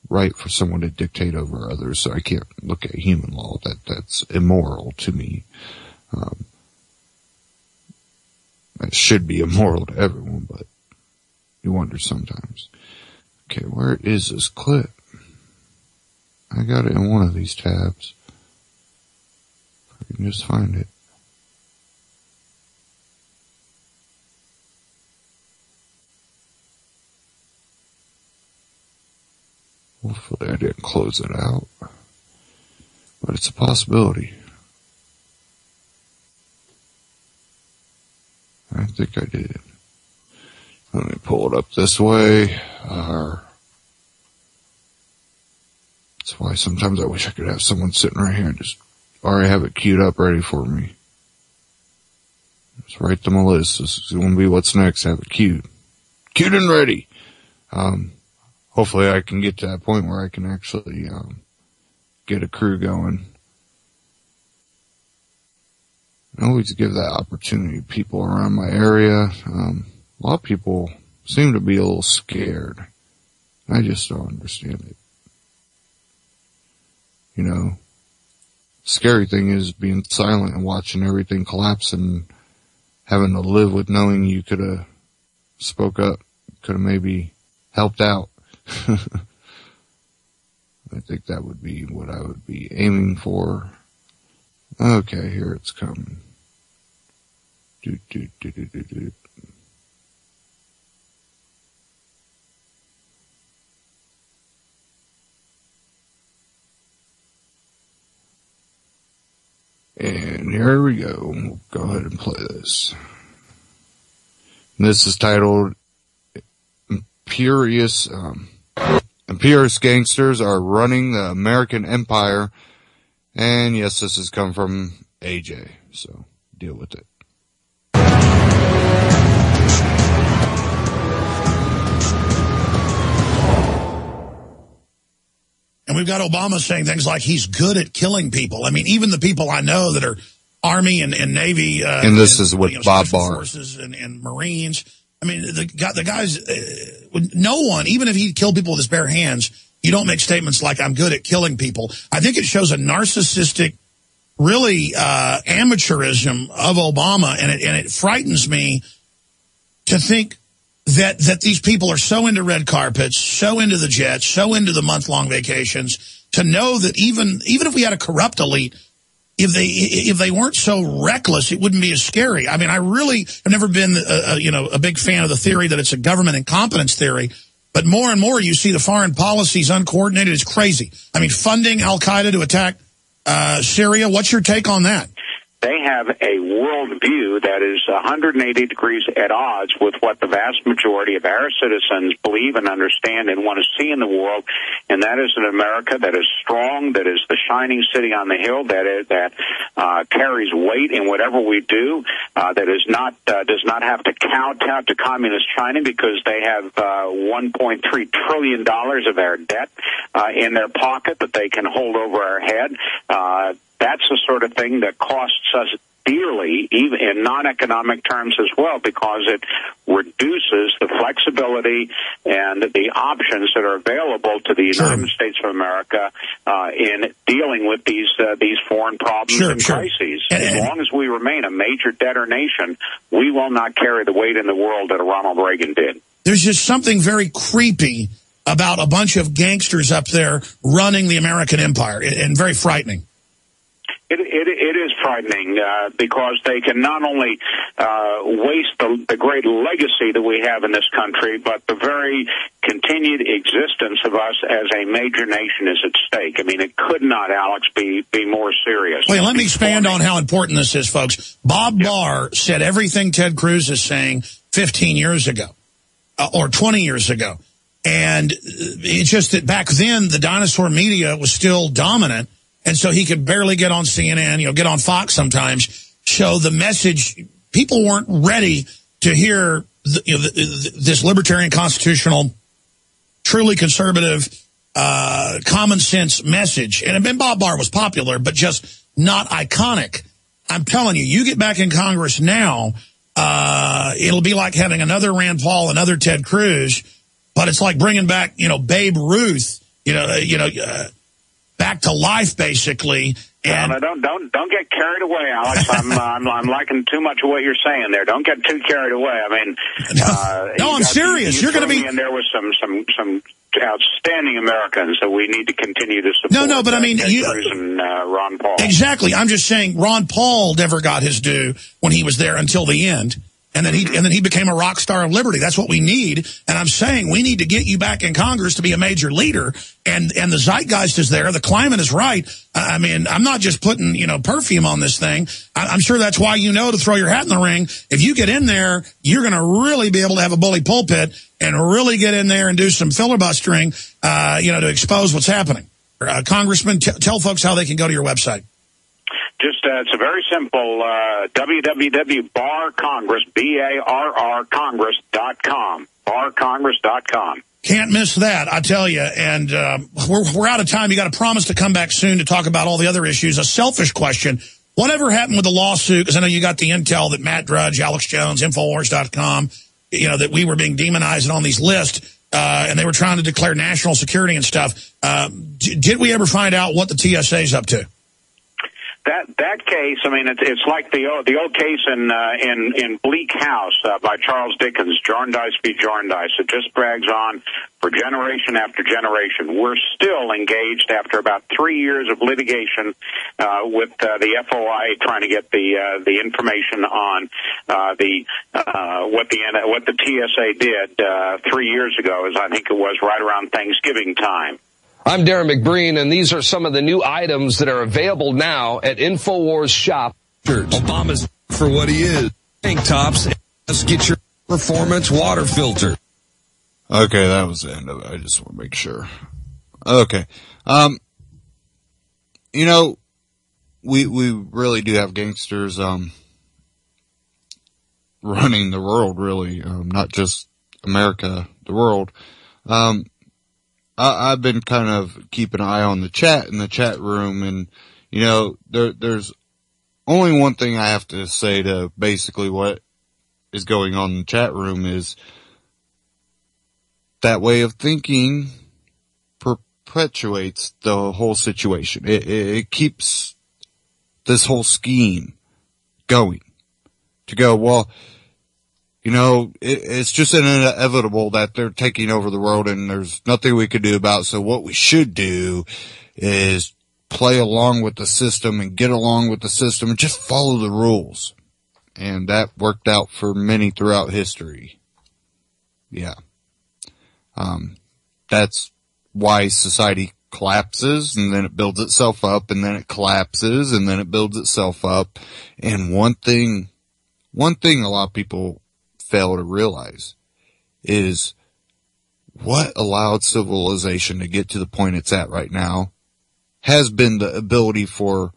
[SPEAKER 3] right for someone to dictate over others, so I can't look at human law. That's immoral to me. It should be immoral to everyone, but you wonder sometimes. Okay, where is this clip? I got it in one of these tabs. If I can just find it. Hopefully I didn't close it out, but it's a possibility. I think I did. Let me pull it up this way. That's why sometimes I wish I could have someone sitting right here and just already have it queued up ready for me. Just write them a list. This is going to be what's next. Have it queued. Queued and ready. Hopefully I can get to that point where I can actually get a crew going. I always give that opportunity to people around my area. A lot of people seem to be a little scared. I just don't understand it. Scary thing is being silent and watching everything collapse and having to live with knowing you could have spoke up, could have maybe helped out. I think that would be what I would be aiming for. Okay, here it's coming. And here we go. We'll go ahead and play this. This is titled Imperious Gangsters Are Running the American Empire. And yes, this has come from AJ, so deal with it.
[SPEAKER 6] And we've got Obama saying things like he's good at killing people. I mean, even the people I know that are Army and Navy.
[SPEAKER 3] And this is with Bob Barr.
[SPEAKER 6] Forces and Marines. I mean, the guys, no one, even if he killed people with his bare hands, you don't make statements like, I'm good at killing people. I think it shows a narcissistic, really amateurism of Obama, and it frightens me to think that these people are so into red carpets, so into the jets, so into the month-long vacations, to know that even if we had a corrupt elite, if they weren't so reckless, it wouldn't be as scary. I mean, I really have never been a big fan of the theory that it's a government incompetence theory. But more and more you see the foreign policies uncoordinated. It's crazy. I mean, funding Al-Qaeda to attack Syria. What's your take on that?
[SPEAKER 7] They have a worldview that is 180 degrees at odds with what the vast majority of our citizens believe and understand and want to see in the world, and that is an America that is strong, that is the shining city on the hill, that carries weight in whatever we do, that is not does not have to kowtow to communist China because they have $1.3 trillion of our debt in their pocket that they can hold over our head. That's the sort of thing that costs us dearly, even in non-economic terms as well, because it reduces the flexibility and the options that are available to the United States of America in dealing with these foreign problems and crises. As long as we remain a major debtor nation, we will not carry the weight in the world that Ronald Reagan did.
[SPEAKER 6] There's just something very creepy about a bunch of gangsters up there running the American empire, and very frightening.
[SPEAKER 7] It is frightening because they can not only waste the great legacy that we have in this country, but the very continued existence of us as a major nation is at stake. I mean, it could not, Alex, be more serious.
[SPEAKER 6] Wait, let me expand on how important this is, folks. Bob Barr said everything Ted Cruz is saying 15 years ago or 20 years ago. And it's just that back then the dinosaur media was still dominant, and so he could barely get on CNN, get on Fox sometimes, show the message. People weren't ready to hear this libertarian, constitutional, truly conservative, common sense message. And Bob Barr was popular, but just not iconic. I'm telling you, you get back in Congress now, it'll be like having another Rand Paul, another Ted Cruz, but it's like bringing back, Babe Ruth, back to life, basically. And
[SPEAKER 7] no, don't get carried away, Alex. I'm liking too much of what you're saying there. Don't get too carried away. I mean,
[SPEAKER 6] no, I'm serious. You're going to be.
[SPEAKER 7] And there was some outstanding Americans that we need to continue to support.
[SPEAKER 6] No, but I mean,
[SPEAKER 7] and Ron Paul.
[SPEAKER 6] Exactly. I'm just saying, Ron Paul never got his due when he was there until the end. And then he became a rock star of liberty. That's what we need. And I'm saying we need to get you back in Congress to be a major leader. And the zeitgeist is there. The climate is right. I mean, I'm not just putting, perfume on this thing. I'm sure that's why to throw your hat in the ring. If you get in there, you're going to really be able to have a bully pulpit and really get in there and do some filibustering, to expose what's happening. Congressman, tell folks how they can go to your website.
[SPEAKER 7] Just, it's a very simple, www.barcongress, B-A-R-R, Congress.com, barcongress.com.
[SPEAKER 6] Can't miss that, I tell you. And we're out of time. You got to promise to come back soon to talk about all the other issues. A selfish question. Whatever happened with the lawsuit? Because I know you got the intel that Matt Drudge, Alex Jones, Infowars.com, that we were being demonized and on these lists, and they were trying to declare national security and stuff. Did we ever find out what the TSA's up to?
[SPEAKER 7] That case, I mean, it's like the old case in Bleak House by Charles Dickens, Jarndyce v. Jarndyce. It just drags on for generation after generation. We're still engaged after about 3 years of litigation with the FOI trying to get the information on what the TSA did 3 years ago, as I think it was right around Thanksgiving time.
[SPEAKER 8] I'm Darren McBreen, and these are some of the new items that are available now at InfoWars Shop.
[SPEAKER 9] Obama's for what he is. Tank tops. Let's get your performance water filter.
[SPEAKER 3] Okay, that was the end of it. I just want to make sure. Okay. We really do have gangsters, running the world, really. Not just America, the world. I've been kind of keeping an eye on the chat in the chat room, and, there's only one thing I have to say to basically what is going on in the chat room is that way of thinking perpetuates the whole situation. It keeps this whole scheme going. To go, well, it's just inevitable that they're taking over the world and there's nothing we could do about it. So what we should do is play along with the system and get along with the system and just follow the rules. And that worked out for many throughout history. Yeah. That's why society collapses and then it builds itself up and then it collapses and then it builds itself up. And one thing a lot of people fail to realize is what allowed civilization to get to the point it's at right now has been the ability for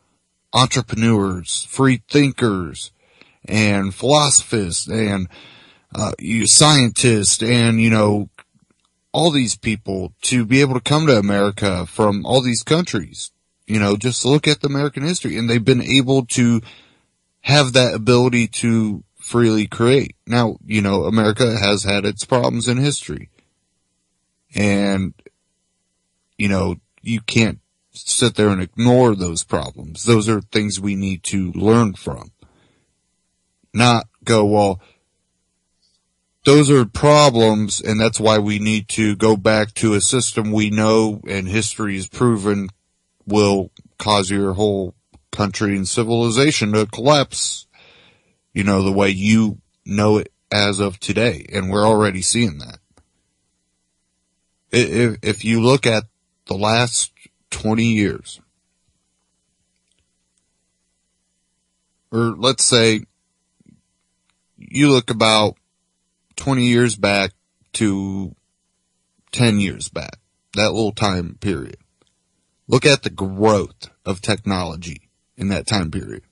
[SPEAKER 3] entrepreneurs, free thinkers, and philosophers, and scientists, and, all these people to be able to come to America from all these countries. Just look at the American history, and they've been able to have that ability to freely create. Now, America has had its problems in history. And, you can't sit there and ignore those problems. Those are things we need to learn from. Not go, well, those are problems and that's why we need to go back to a system we know and history has proven will cause your whole country and civilization to collapse. The way you know it as of today. And we're already seeing that. If you look at the last 20 years, or let's say you look about 20 years back to 10 years back, that little time period. Look at the growth of technology in that time period.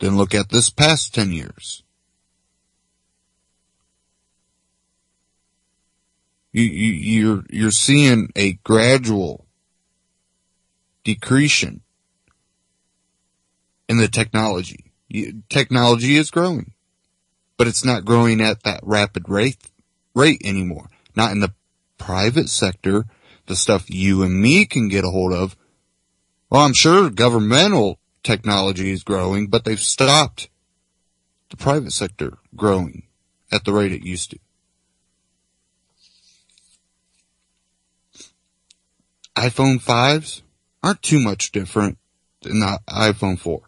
[SPEAKER 3] Then look at this past 10 years. You're seeing a gradual decreasing in the technology. Technology is growing, but it's not growing at that rapid rate anymore. Not in the private sector, the stuff you and me can get a hold of. Well, I'm sure governmental technology is growing, but they've stopped the private sector growing at the rate it used to. iPhone 5s aren't too much different than the iPhone 4.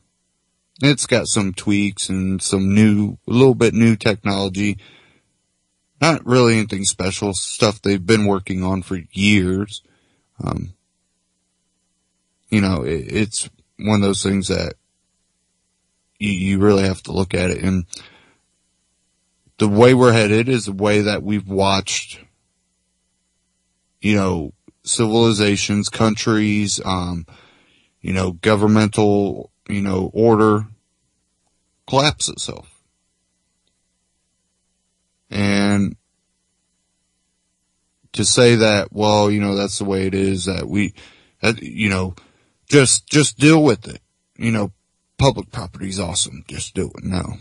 [SPEAKER 3] It's got some tweaks and some a little bit new technology. Not really anything special, stuff they've been working on for years. It's one of those things that you really have to look at it. And the way we're headed is the way that we've watched, civilizations, countries, governmental, order collapse itself. And to say that, well, that's the way it is, just deal with it. Public property is awesome. Just do it. No.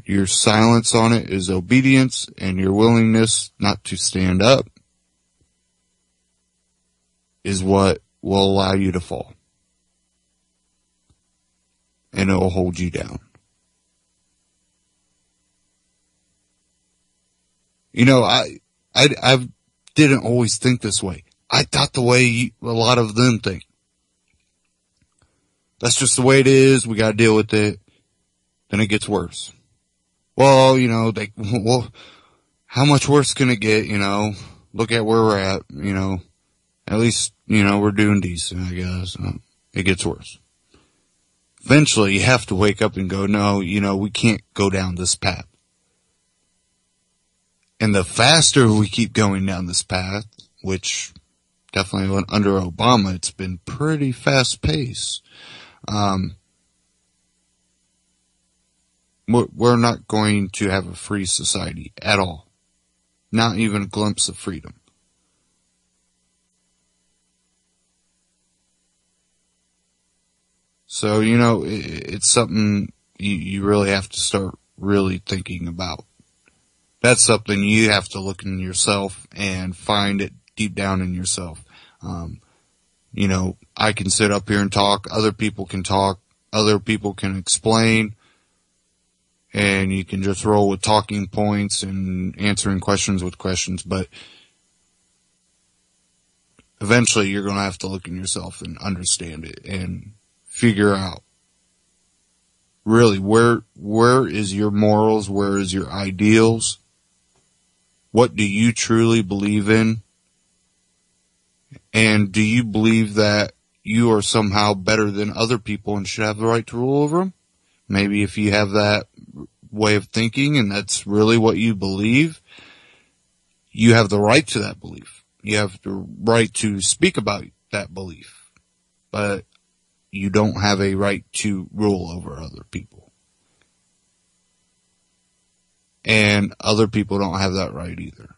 [SPEAKER 3] Your silence on it is obedience, and your willingness not to stand up is what will allow you to fall. And it will hold you down. I didn't always think this way. I thought the way a lot of them think. That's just the way it is. We gotta deal with it. Then it gets worse. Well, how much worse can it get, Look at where we're at, At least, we're doing decent, I guess. It gets worse. Eventually, you have to wake up and go, no, we can't go down this path. And the faster we keep going down this path, which definitely under Obama, it's been pretty fast paced. We're not going to have a free society at all. Not even a glimpse of freedom. So, it's something you really have to start really thinking about. That's something you have to look in yourself and find it deep down in yourself. I can sit up here and talk. Other people can talk. Other people can explain. And you can just roll with talking points and answering questions with questions. But eventually you're going to have to look in yourself and understand it and figure out really where is your morals? Where is your ideals? What do you truly believe in? And do you believe that you are somehow better than other people and should have the right to rule over them? Maybe if you have that way of thinking and that's really what you believe, you have the right to that belief. You have the right to speak about that belief. But you don't have a right to rule over other people. And other people don't have that right either.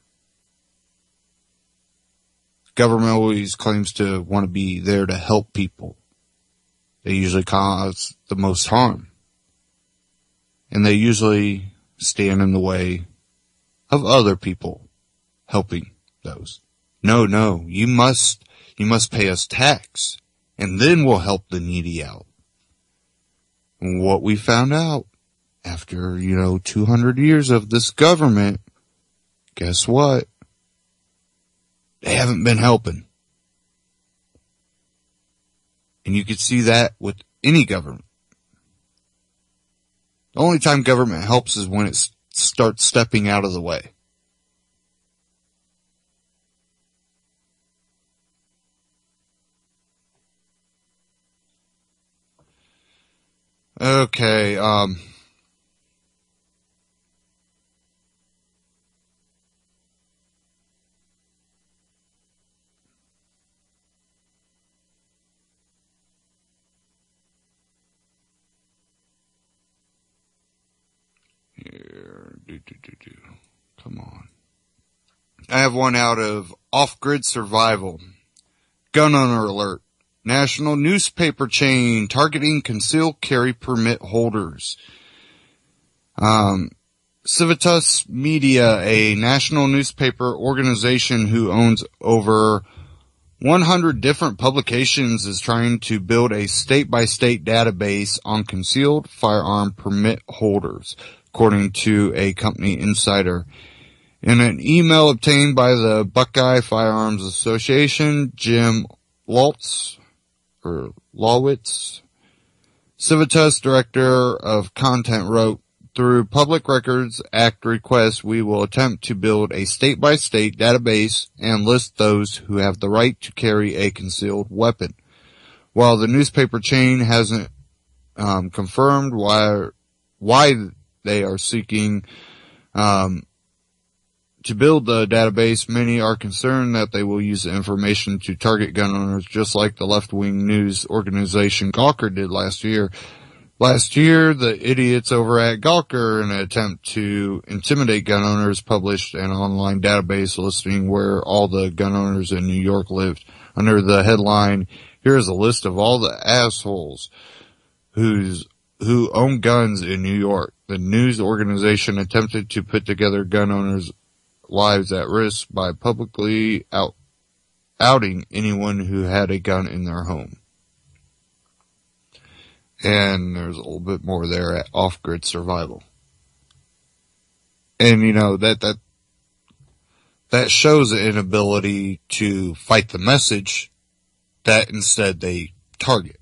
[SPEAKER 3] Government always claims to want to be there to help people. They usually cause the most harm. And they usually stand in the way of other people helping those. No, you must pay us tax, and then we'll help the needy out. And what we found out after, 200 years of this government, guess what? They haven't been helping. And you could see that with any government. The only time government helps is when it starts stepping out of the way. Okay, Come on. I have one out of Off-Grid Survival. Gun owner alert. National newspaper chain targeting concealed carry permit holders. Civitas Media, a national newspaper organization who owns over 100 different publications, is trying to build a state-by-state database on concealed firearm permit holders, according to a company insider. In an email obtained by the Buckeye Firearms Association, Jim Lawitz, Civitas Director of Content, wrote, "Through Public Records Act requests, we will attempt to build a state-by-state database and list those who have the right to carry a concealed weapon." While the newspaper chain hasn't confirmed why they are seeking to build the database, many are concerned that they will use the information to target gun owners, just like the left-wing news organization Gawker did last year. Last year, the idiots over at Gawker, in an attempt to intimidate gun owners, published an online database listing where all the gun owners in New York lived. Under the headline, "Here is a list of all the assholes who own guns in New York." The news organization attempted to put together gun owners' lives at risk by publicly outing anyone who had a gun in their home. And there's a little bit more there at Off-Grid Survival. And that shows the inability to fight the message that instead they target.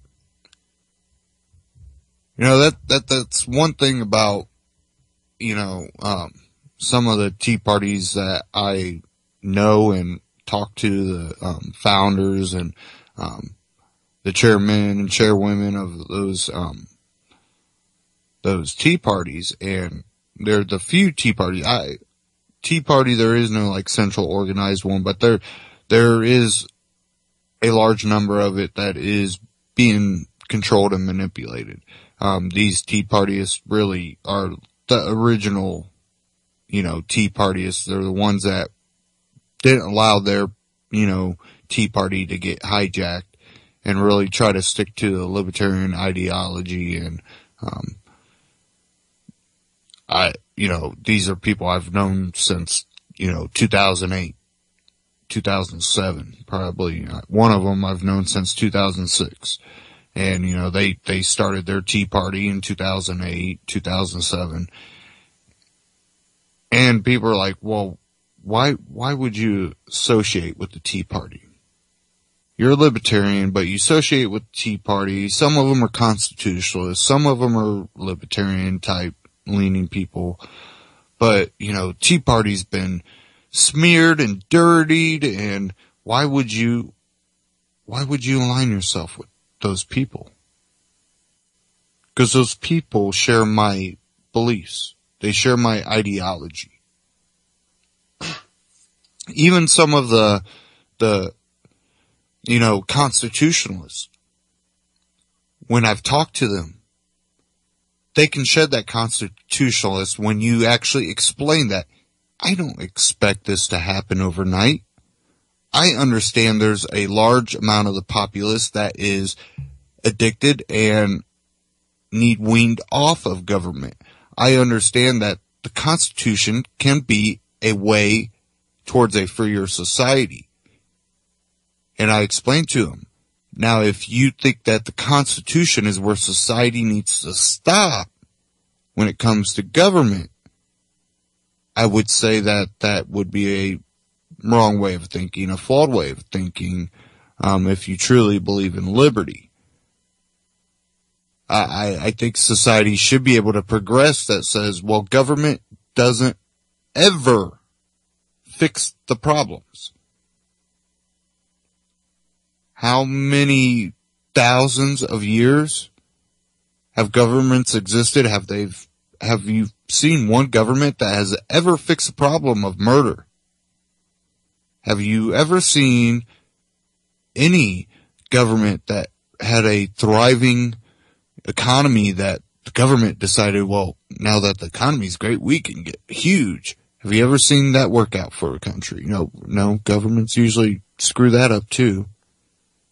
[SPEAKER 3] That's one thing about, some of the Tea Parties that I know and talk to, the founders and the chairmen and chairwomen of those Tea Parties, and they're the few Tea Parties. Tea Party, there is no like central organized one, but there is a large number of it that is being controlled and manipulated. These Tea Partyists really are the original, Tea Partyists. They're the ones that didn't allow their, Tea Party to get hijacked and really try to stick to the libertarian ideology. And, these are people I've known since, 2008, 2007, probably. One of them I've known since 2006. And, they started their Tea Party in 2008, 2007. And people are like, well, why would you associate with the Tea Party? You're a libertarian, but you associate with the Tea Party. Some of them are constitutionalists. Some of them are libertarian type leaning people. But, Tea Party's been smeared and dirtied, and why would you align yourself with those people? Because those people share my beliefs. They share my ideology. Even some of the constitutionalists, when I've talked to them, they can shed that constitutionalist when you actually explain that. I don't expect this to happen overnight. I understand there's a large amount of the populace that is addicted and need weaned off of government. I understand that the Constitution can be a way towards a freer society. And I explained to him, now if you think that the Constitution is where society needs to stop when it comes to government, I would say that would be a wrong way of thinking, a flawed way of thinking, if you truly believe in liberty. I think society should be able to progress that says, well, government doesn't ever fix the problems. How many thousands of years have governments existed? Have you seen one government that has ever fixed the problem of murder? Have you ever seen any government that had a thriving economy that the government decided, well, now that the economy's great, we can get huge. Have you ever seen that work out for a country? No, governments usually screw that up too.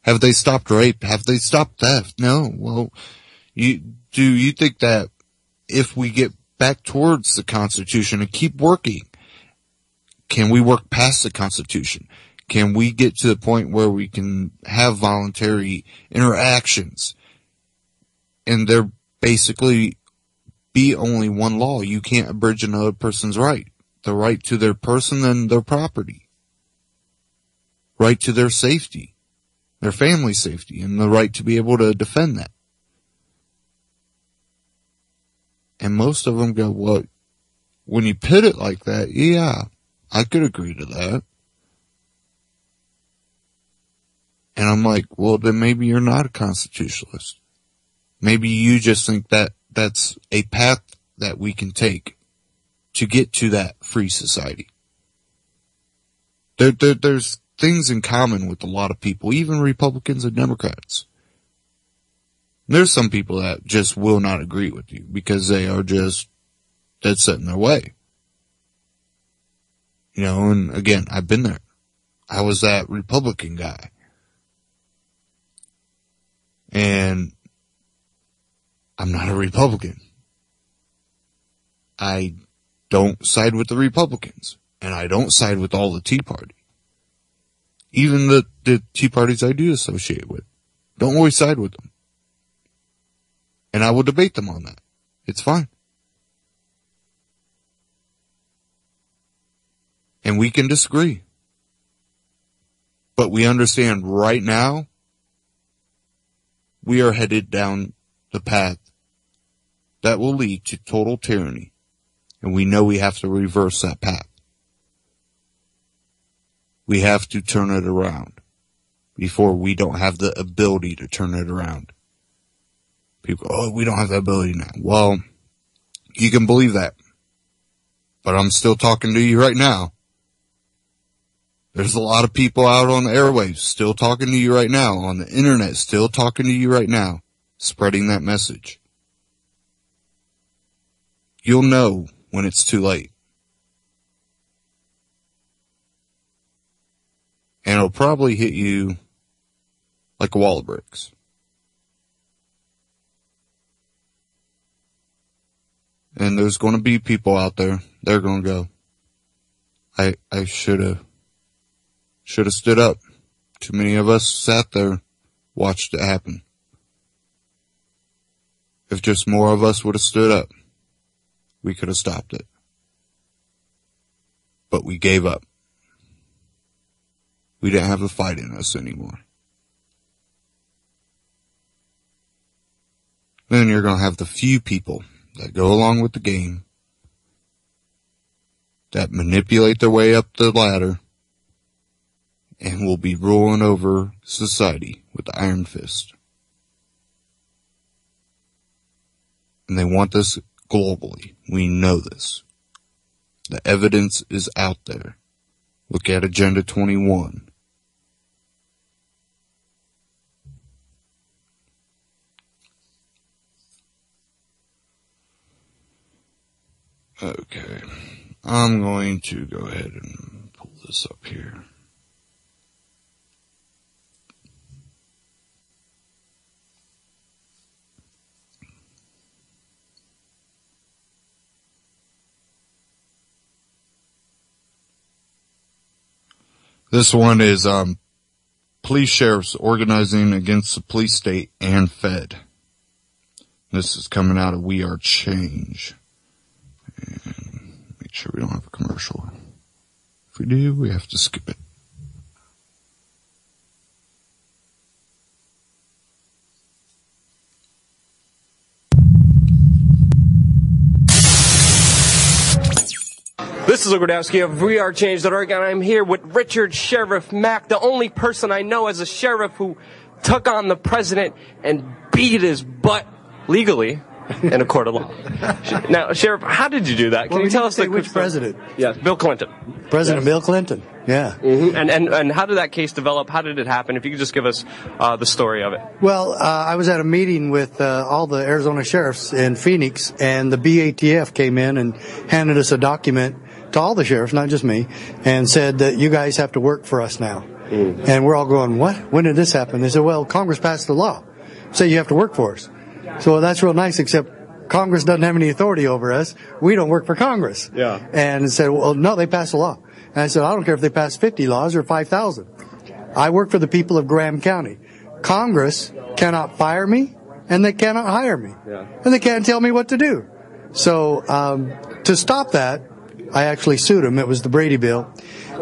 [SPEAKER 3] Have they stopped rape? Have they stopped theft? No. Well, do you think that if we get back towards the Constitution and keep working, can we work past the Constitution? Can we get to the point where we can have voluntary interactions and there basically be only one law? You can't abridge another person's right. The right to their person and their property. Right to their safety, their family safety, and the right to be able to defend that. And most of them go, well, when you put it like that, yeah, I could agree to that. And I'm like, well, then maybe you're not a constitutionalist. Maybe you just think that that's a path that we can take to get to that free society. There's things in common with a lot of people, even Republicans and Democrats. There's some people that just will not agree with you because they are just dead set in their way. And again, I've been there. I was that Republican guy. And I'm not a Republican. I don't side with the Republicans. And I don't side with all the Tea Party. Even the Tea Parties I do associate with. Don't always side with them. And I will debate them on that. It's fine. And we can disagree. But we understand right now, we are headed down the path that will lead to total tyranny. And we know we have to reverse that path. We have to turn it around before we don't have the ability to turn it around. People go, we don't have the ability now. Well, you can believe that. But I'm still talking to you right now. There's a lot of people out on the airwaves still talking to you right now, on the internet still talking to you right now, spreading that message. You'll know when it's too late. And it'll probably hit you like a wall of bricks. And there's going to be people out there, they're going to go, I should have stood up. Too many of us sat there, watched it happen. If just more of us would have stood up, we could have stopped it. But we gave up. We didn't have the fight in us anymore. Then you're going to have the few people that go along with the game, that manipulate their way up the ladder, and will be ruling over society with the iron fist. And they want this globally. We know this. The evidence is out there. Look at Agenda 21. Okay. I'm going to go ahead and pull this up here. This one is police sheriffs organizing against the police state and Fed. This is coming out of We Are Change. And make sure we don't have a commercial. If we do, we have to skip it.
[SPEAKER 10] This is Ogrodowski of WeAreChange.org, and I'm here with Richard Sheriff Mack, the only person I know as a sheriff who took on the president and beat his butt legally in a court of law. Now, Sheriff, how did you do that? Can you tell us
[SPEAKER 11] which president?
[SPEAKER 10] Yes, Bill Clinton.
[SPEAKER 11] President Bill Clinton. Yeah.
[SPEAKER 10] Mm-hmm. And how did that case develop? How did it happen? If you could just give us the story of it.
[SPEAKER 11] Well, I was at a meeting with all the Arizona sheriffs in Phoenix, and the BATF came in and handed us a document to all the sheriffs, not just me, and said that you guys have to work for us now. And we're all going, what? When did this happen? They said, well, Congress passed the law. Say you have to work for us. So well, that's real nice, except Congress doesn't have any authority over us. We don't work for Congress.
[SPEAKER 10] Yeah.
[SPEAKER 11] And said, well, no, they passed the law. And I said, I don't care if they pass 50 laws or 5,000. I work for the people of Graham County. Congress cannot fire me, and they cannot hire me.
[SPEAKER 10] Yeah.
[SPEAKER 11] And they can't tell me what to do. So to stop that, I actually sued them. It was the Brady bill.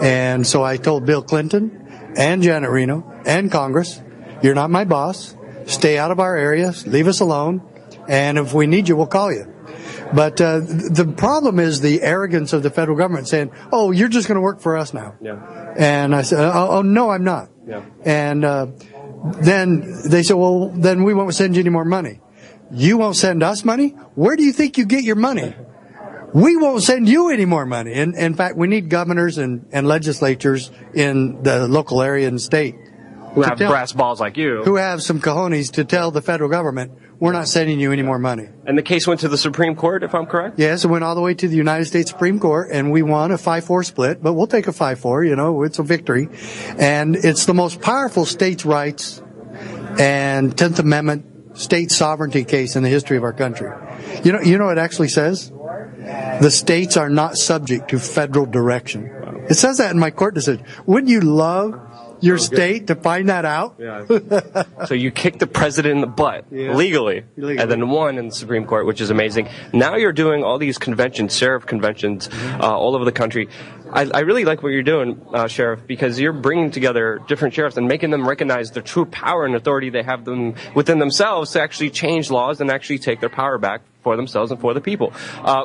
[SPEAKER 11] And so I told Bill Clinton and Janet Reno and Congress, you're not my boss. Stay out of our area. Leave us alone. And if we need you, we'll call you. But the problem is the arrogance of the federal government saying, oh, you're just going to work for us now.
[SPEAKER 10] Yeah.
[SPEAKER 11] And I said, oh, no, I'm not.
[SPEAKER 10] Yeah.
[SPEAKER 11] And then they said, well, then we won't send you any more money. You won't send us money? Where do you think you get your money? We won't send you any more money. In fact, we need governors and legislatures in the local area and state
[SPEAKER 10] who have brass balls like you,
[SPEAKER 11] who have some cojones to tell the federal government, we're not sending you any more money.
[SPEAKER 10] And the case went to the Supreme Court, if I'm correct?
[SPEAKER 11] Yes, it went all the way to the United States Supreme Court, and we won a 5-4 split, but we'll take a 5-4, you know, it's a victory. And it's the most powerful states' rights and 10th Amendment state sovereignty case in the history of our country. You know what it actually says? The states are not subject to federal direction. It says that in my court decision. Wouldn't you love your state to find that out?
[SPEAKER 10] Yeah. So you kicked the president in the butt legally, and then won in the Supreme Court, which is amazing. Now you're doing all these conventions, sheriff conventions, all over the country. I really like what you're doing, Sheriff, because you're bringing together different sheriffs and making them recognize the true power and authority they have them within themselves to actually change laws and actually take their power back for themselves and for the people.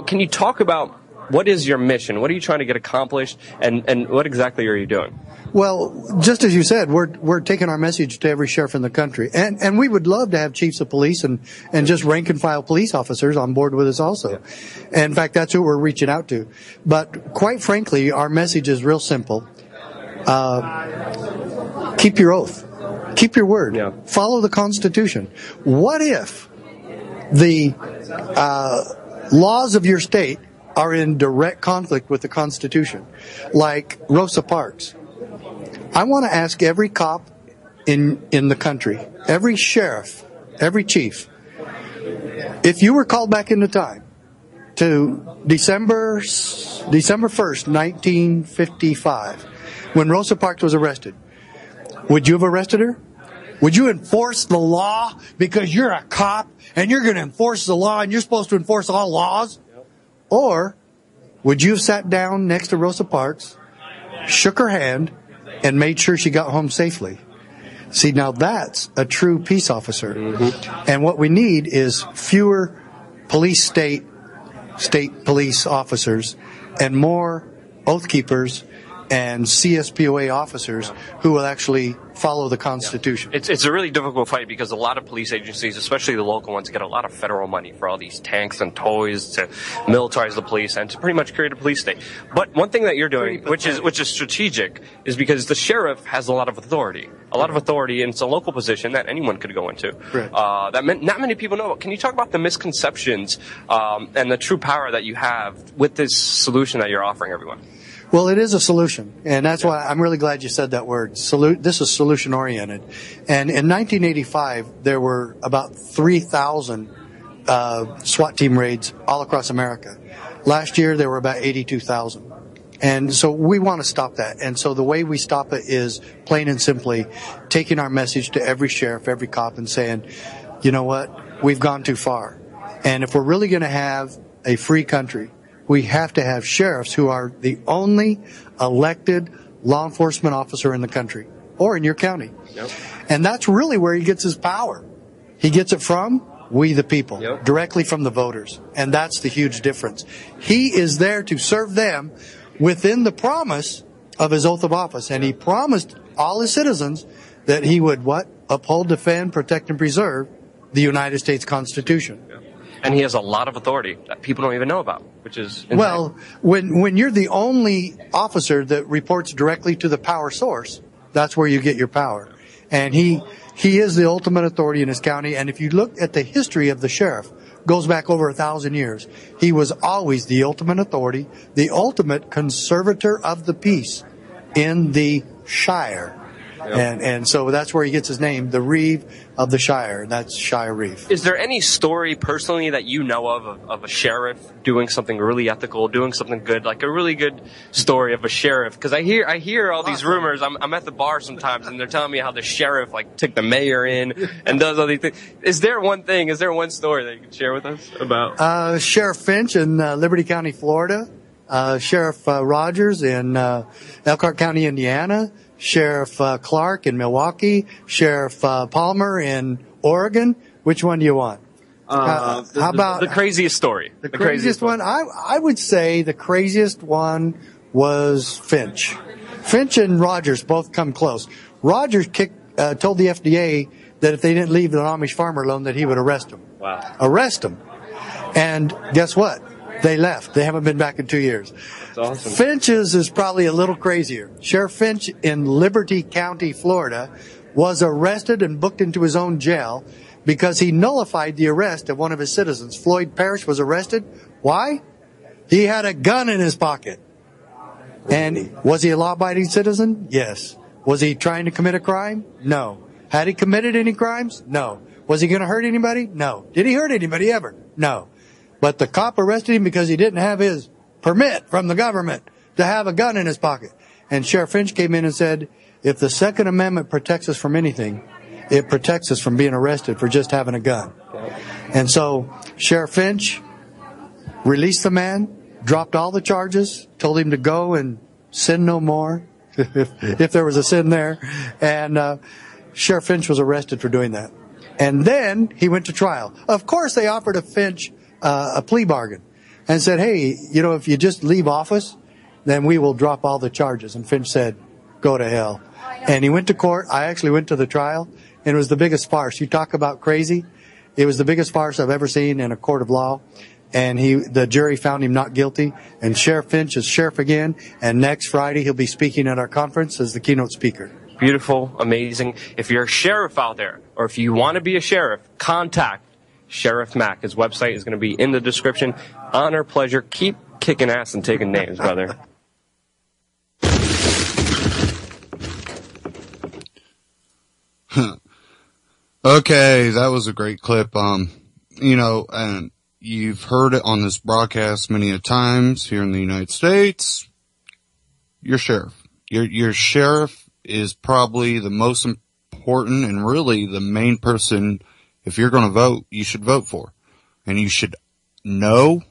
[SPEAKER 10] Can you talk about what is your mission? What are you trying to get accomplished, and what exactly are you doing?
[SPEAKER 11] Well, just as you said, we're taking our message to every sheriff in the country, and we would love to have chiefs of police and just rank and file police officers on board with us also. Yeah. In fact, that's who we're reaching out to. But quite frankly, our message is real simple. Keep your oath. Keep your word. Yeah. Follow the Constitution. What if the laws of your state are in direct conflict with the Constitution, like Rosa Parks? I want to ask every cop in the country, every sheriff, every chief, if you were called back into time to December 1st, 1955, when Rosa Parks was arrested, would you have arrested her? Would you enforce the law because you're a cop and you're going to enforce the law and you're supposed to enforce all laws? Or would you have sat down next to Rosa Parks, shook her hand, and made sure she got home safely? See, now that's a true peace officer. Mm-hmm. And what we need is fewer state police officers and more oath keepers and CSPOA officers who will actually follow the Constitution.
[SPEAKER 10] It's a really difficult fight because a lot of police agencies, especially the local ones, get a lot of federal money for all these tanks and toys to militarize the police and to pretty much create a police state. But one thing that you're doing, which is strategic, is because the sheriff has a lot of authority. And it's a local position that anyone could go into.
[SPEAKER 11] Right.
[SPEAKER 10] That not many people know. Can you talk about the misconceptions and the true power that you have with this solution that you're offering everyone?
[SPEAKER 11] Well, it is a solution, and that's why I'm really glad you said that word. This is solution-oriented. And in 1985, there were about 3,000 SWAT team raids all across America. Last year, there were about 82,000. And so we want to stop that. And so the way we stop it is plain and simply taking our message to every sheriff, every cop, and saying, you know what, we've gone too far. And if we're really going to have a free country, we have to have sheriffs who are the only elected law enforcement officer in the country or in your county. Yep. And that's really where he gets his power. He gets it from we the people, directly from the voters. And that's the huge difference. He is there to serve them within the promise of his oath of office. And he promised all his citizens that he would, uphold, defend, protect, and preserve the United States Constitution.
[SPEAKER 10] And he has a lot of authority that people don't even know about, which is insane.
[SPEAKER 11] Well, when you're the only officer that reports directly to the power source, that's where you get your power. And he is the ultimate authority in his county. And if you look at the history of the sheriff, goes back over 1,000 years. He was always the ultimate authority, the ultimate conservator of the peace in the Shire. Yep. And so that's where he gets his name, the Reeve of the Shire. That's Shire Reeve.
[SPEAKER 10] Is there any story personally that you know of a sheriff doing something really ethical, doing something good, like a really good story of a sheriff? Because I hear all these rumors. I'm at the bar sometimes, and they're telling me how the sheriff like took the mayor in and does all these things. Is there one story that you can share with us about?
[SPEAKER 11] Sheriff Finch in Liberty County, Florida. Sheriff Rogers in Elkhart County, Indiana. Sheriff Clark in Milwaukee, Sheriff Palmer in Oregon. Which one do you want?
[SPEAKER 10] How about the craziest story?
[SPEAKER 11] The craziest one? I would say the craziest one was Finch. Finch and Rogers both come close. Rogers told the FDA that if they didn't leave the Amish farmer alone, that he would arrest them.
[SPEAKER 10] Wow.
[SPEAKER 11] Arrest them. And guess what? They left. They haven't been back in 2 years.
[SPEAKER 10] That's awesome.
[SPEAKER 11] Finch's is probably a little crazier. Sheriff Finch in Liberty County, Florida, was arrested and booked into his own jail because he nullified the arrest of one of his citizens. Floyd Parrish was arrested. Why? He had a gun in his pocket. And was he a law-abiding citizen? Yes. Was he trying to commit a crime? No. Had he committed any crimes? No. Was he going to hurt anybody? No. Did he hurt anybody ever? No. But the cop arrested him because he didn't have his permit from the government to have a gun in his pocket. And Sheriff Finch came in and said, if the Second Amendment protects us from anything, it protects us from being arrested for just having a gun. And so Sheriff Finch released the man, dropped all the charges, told him to go and sin no more, if there was a sin there. And Sheriff Finch was arrested for doing that. And then he went to trial. Of course, they offered a Finch a plea bargain and said, hey, if you just leave office, then we will drop all the charges. And Finch said, go to hell. And he went to court. I actually went to the trial, and it was the biggest farce. You talk about crazy. It was the biggest farce I've ever seen in a court of law. And the jury found him not guilty. And Sheriff Finch is sheriff again. And next Friday, he'll be speaking at our conference as the keynote speaker.
[SPEAKER 10] Beautiful, amazing. If you're a sheriff out there, or if you want to be a sheriff, contact Sheriff Mack. His website is going to be in the description. Honor, pleasure. Keep kicking ass and taking names, brother.
[SPEAKER 3] Okay, that was a great clip. And you've heard it on this broadcast many a times here in the United States. Your sheriff. Your sheriff is probably the most important and really the main person. If you're going to vote, you should vote for. And you should know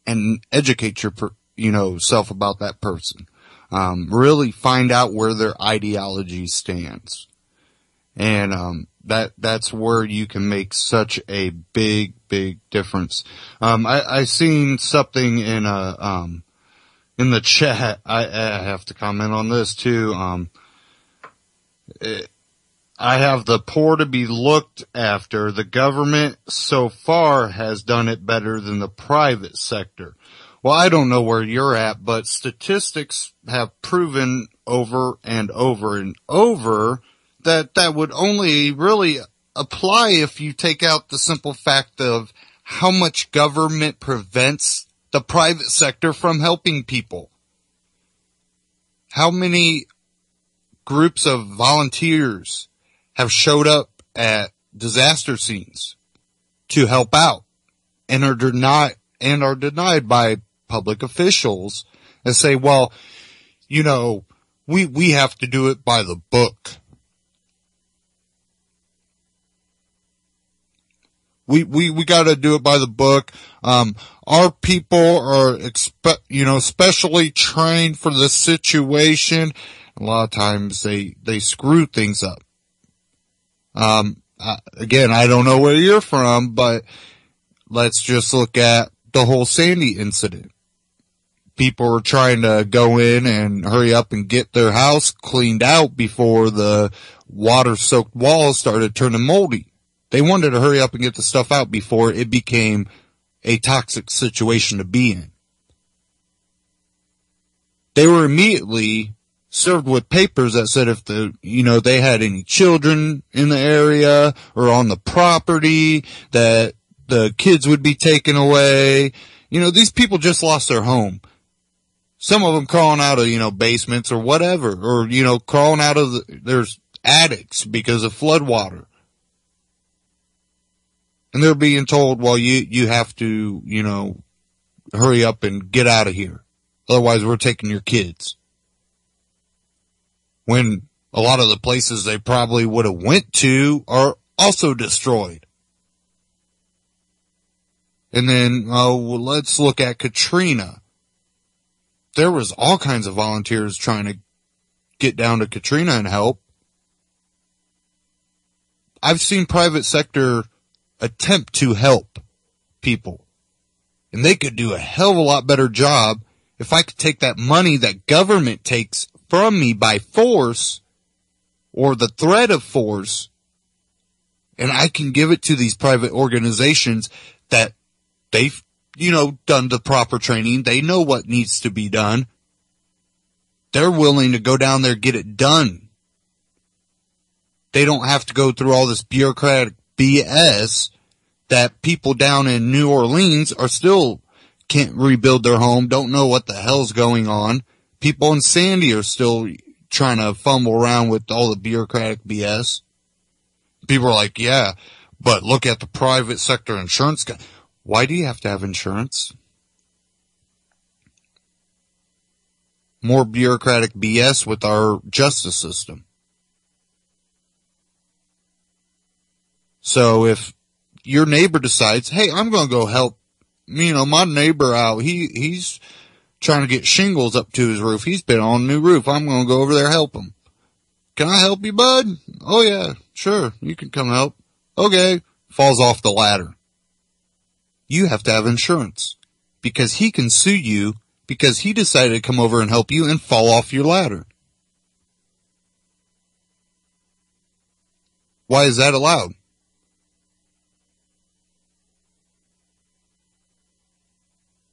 [SPEAKER 3] and educate self about that person. Really find out where their ideology stands. And, that's where you can make such a big, big difference. I seen something in the chat. I have to comment on this too. I have the poor to be looked after. The government so far has done it better than the private sector. Well, I don't know where you're at, but statistics have proven over and over and over that would only really apply if you take out the simple fact of how much government prevents the private sector from helping people. How many groups of volunteers have showed up at disaster scenes to help out and are denied by public officials and say, well, we have to do it by the book. We gotta do it by the book. Our people are, specially trained for the situation. A lot of times they screw things up. Again, I don't know where you're from, but let's just look at the whole Sandy incident. People were trying to go in and hurry up and get their house cleaned out before the water-soaked walls started turning moldy. They wanted to hurry up and get the stuff out before it became a toxic situation to be in. They were immediately served with papers that said if they had any children in the area or on the property, that the kids would be taken away. These people just lost their home. Some of them crawling out of, basements or whatever, or, crawling out of there's attics because of flood water. And they're being told, well, you have to, hurry up and get out of here. Otherwise, we're taking your kids. When a lot of the places they probably would have went to are also destroyed. And then, let's look at Katrina. There was all kinds of volunteers trying to get down to Katrina and help. I've seen private sector attempt to help people. And they could do a hell of a lot better job if I could take that money that government takes from me by force or the threat of force, and I can give it to these private organizations that they've, done the proper training. They know what needs to be done. They're willing to go down there, get it done. They don't have to go through all this bureaucratic BS that people down in New Orleans are still can't rebuild their home, don't know what the hell's going on. People in Sandy are still trying to fumble around with all the bureaucratic BS. People are like, yeah, but look at the private sector insurance guy. Why do you have to have insurance? More bureaucratic BS with our justice system. So if your neighbor decides, hey, I'm going to go help, my neighbor out, he's trying to get shingles up to his roof. He's been on a new roof. I'm going to go over there help him. Can I help you, bud? Oh yeah, sure. You can come help. Okay. Falls off the ladder. You have to have insurance because he can sue you because he decided to come over and help you and fall off your ladder. Why is that allowed?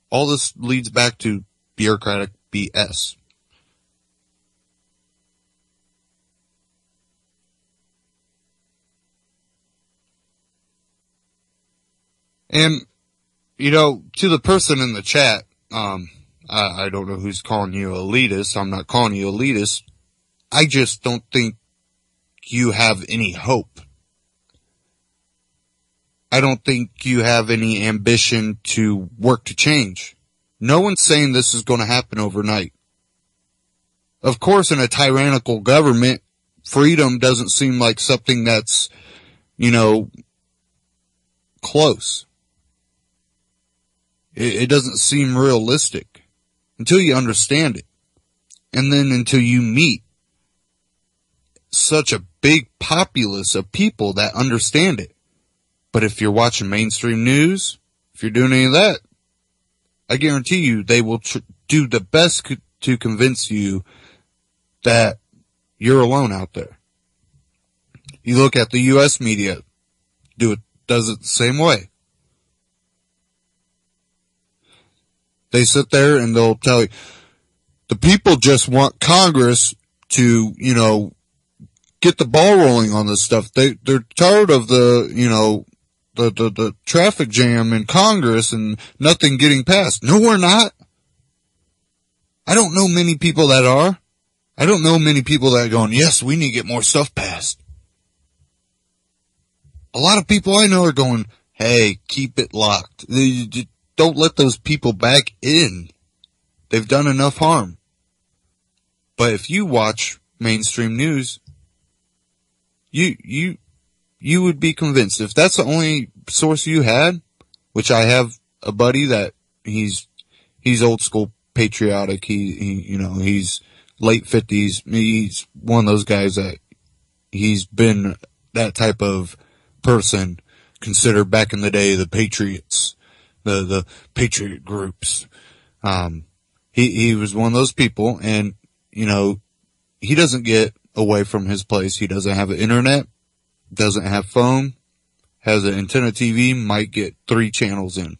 [SPEAKER 3] All this leads back to bureaucratic BS. And, to the person in the chat, I don't know who's calling you elitist. I'm not calling you elitist. I just don't think you have any hope. I don't think you have any ambition to work to change. No one's saying this is going to happen overnight. Of course, in a tyrannical government, freedom doesn't seem like something that's, close. It doesn't seem realistic until you understand it. And then until you meet such a big populace of people that understand it. But if you're watching mainstream news, if you're doing any of that, I guarantee you they will do the best to convince you that you're alone out there. You look at the U.S. media, does it the same way. They sit there and they'll tell you, the people just want Congress to, get the ball rolling on this stuff. They're tired of the traffic jam in Congress and nothing getting passed. No, we're not. I don't know many people that are. I don't know many people that are going, yes, we need to get more stuff passed. A lot of people I know are going, hey, keep it locked. Don't let those people back in. They've done enough harm. But if you watch mainstream news, you would be convinced. If that's the only source you had, which I have a buddy that he's old school patriotic. He's late 50s. He's one of those guys that he's been that type of person considered back in the day the patriots, the patriot groups. He was one of those people, and he doesn't get away from his place. He doesn't have an internet, doesn't have phone, has an antenna TV, might get 3 channels in.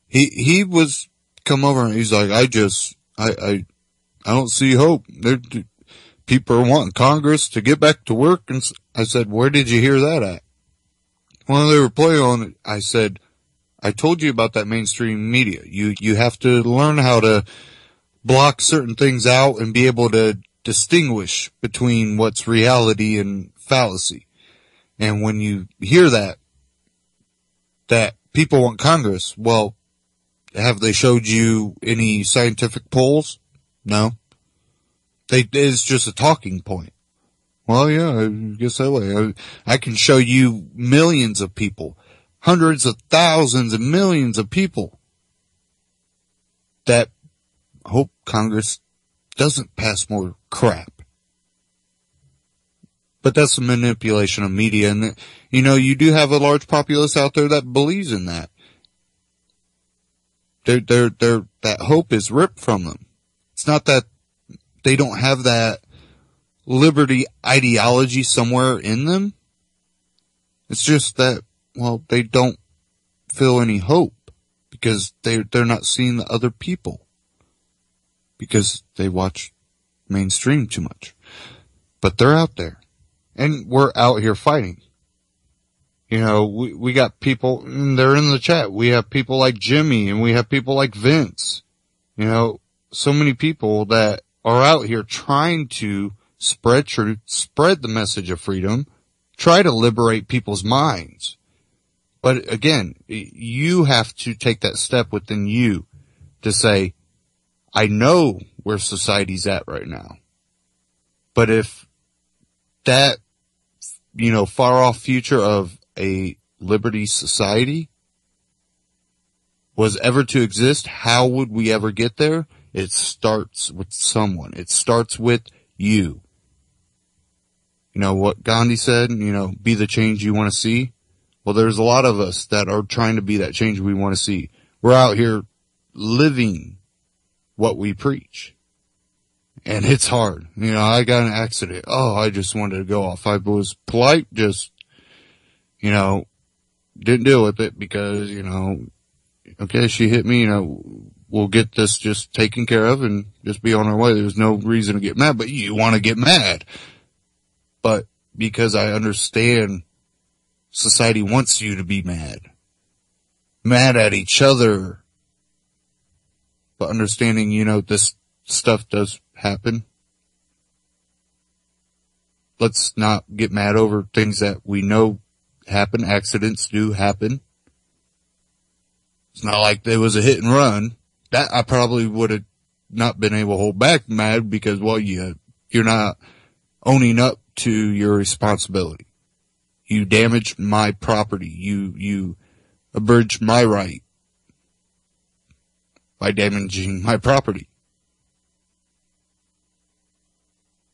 [SPEAKER 3] He was come over and he's like, I don't see hope. People are wanting Congress to get back to work. And I said, where did you hear that at? Well, they were playing on it. I said, I told you about that mainstream media. You have to learn how to block certain things out and be able to distinguish between what's reality and fallacy. And when you hear that people want Congress, well, have they showed you any scientific polls? No. It's just a talking point. Well, yeah, I guess that way. I can show you millions of people, hundreds of thousands and millions of people that hope Congress doesn't pass more crap. But that's a manipulation of media. And, you do have a large populace out there that believes in that. That hope is ripped from them. It's not that they don't have that liberty ideology somewhere in them. It's just that, well, they don't feel any hope because they're not seeing the other people because they watch mainstream too much. But they're out there and we're out here fighting. We got people, and they're in the chat. We have people like Jimmy and we have people like Vince. So many people that are out here trying to spread truth, spread the message of freedom, try to liberate people's minds. But again, you have to take that step within you to say, I know where society's at right now. But if that, far off future of a liberty society was ever to exist, how would we ever get there? It starts with someone. It starts with you. What Gandhi said, be the change you want to see. Well, there's a lot of us that are trying to be that change we want to see. We're out here living what we preach. And it's hard. I got an accident. Oh, I just wanted to go off. I was polite, just, didn't deal with it because, okay, she hit me, we'll get this just taken care of and just be on our way. There's no reason to get mad, but you want to get mad. But because I understand society wants you to be mad at each other, but understanding, this stuff does happen. Let's not get mad over things that we know happen. Accidents do happen. It's not like there was a hit and run. That I probably would have not been able to hold back mad because, well, you're not owning up to your responsibility. You damaged my property. You abridged my right by damaging my property.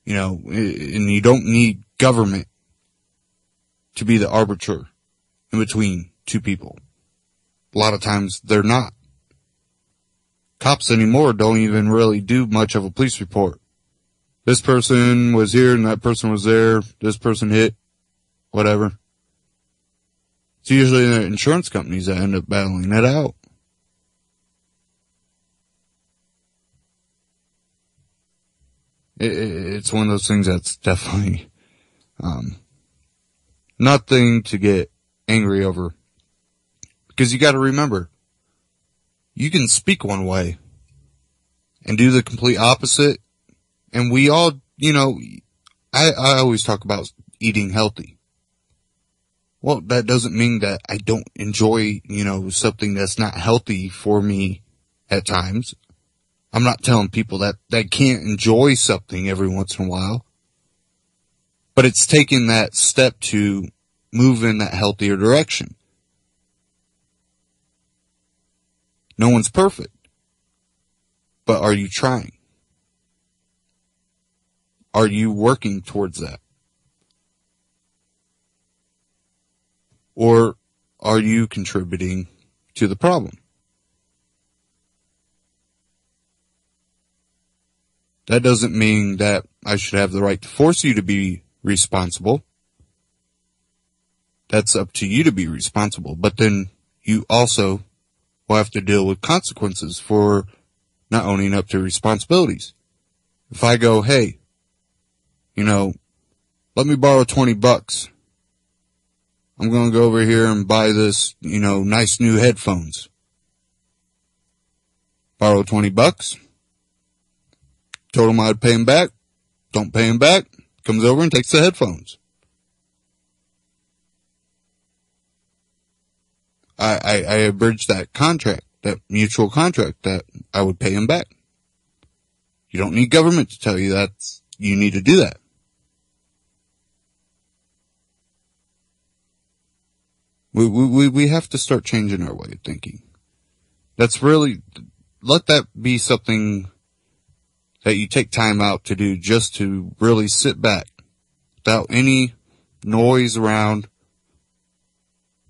[SPEAKER 3] And you don't need government to be the arbiter in between two people. A lot of times they're not. Cops anymore don't even really do much of a police report. This person was here and that person was there. This person hit, whatever. It's usually the insurance companies that end up battling that out. It's one of those things that's definitely nothing to get angry over. Because you got to remember, you can speak one way and do the complete opposite. And we all, I always talk about eating healthy. Well, that doesn't mean that I don't enjoy, something that's not healthy for me at times. I'm not telling people that they can't enjoy something every once in a while. But it's taking that step to move in that healthier direction. No one's perfect. But are you trying? Are you working towards that? Or are you contributing to the problem? That doesn't mean that I should have the right to force you to be responsible. that's up to you to be responsible. But then you also will have to deal with consequences for not owning up to responsibilities. If I go, hey, let me borrow $20. I'm going to go over here and buy this, nice new headphones. Borrow $20. Told him I'd pay him back. Don't pay him back. Comes over and takes the headphones. I abridged that contract, that mutual contract, that I would pay him back. You don't need government to tell you that you need to do that. We have to start changing our way of thinking. Let that be something that you take time out to do, just to really sit back without any noise around,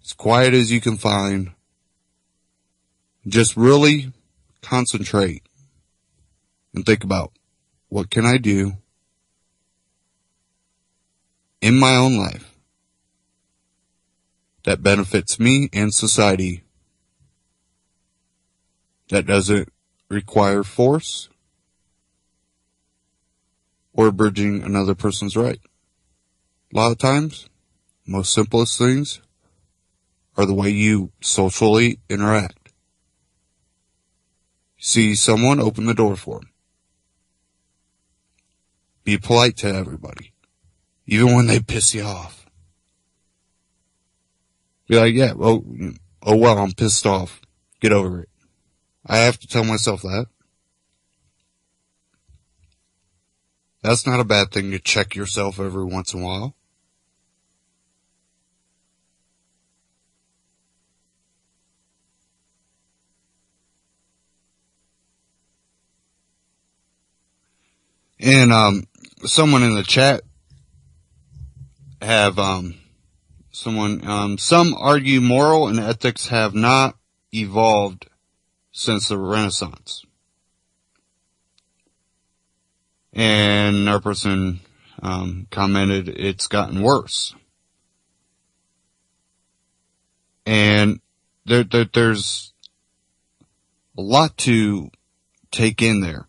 [SPEAKER 3] as quiet as you can find. Just really concentrate and think about, what can I do in my own life that benefits me and society, that doesn't require force or abridging another person's right. A lot of times, most simplest things are the way you socially interact. See someone, open the door for them. Be polite to everybody, even when they piss you off. Be like, yeah, well, I'm pissed off. Get over it. I have to tell myself that. That's not a bad thing to check yourself every once in a while. And, someone in the chat have, some argue moral and ethics have not evolved since the Renaissance. And our person, commented, it's gotten worse. And there's a lot to take in there.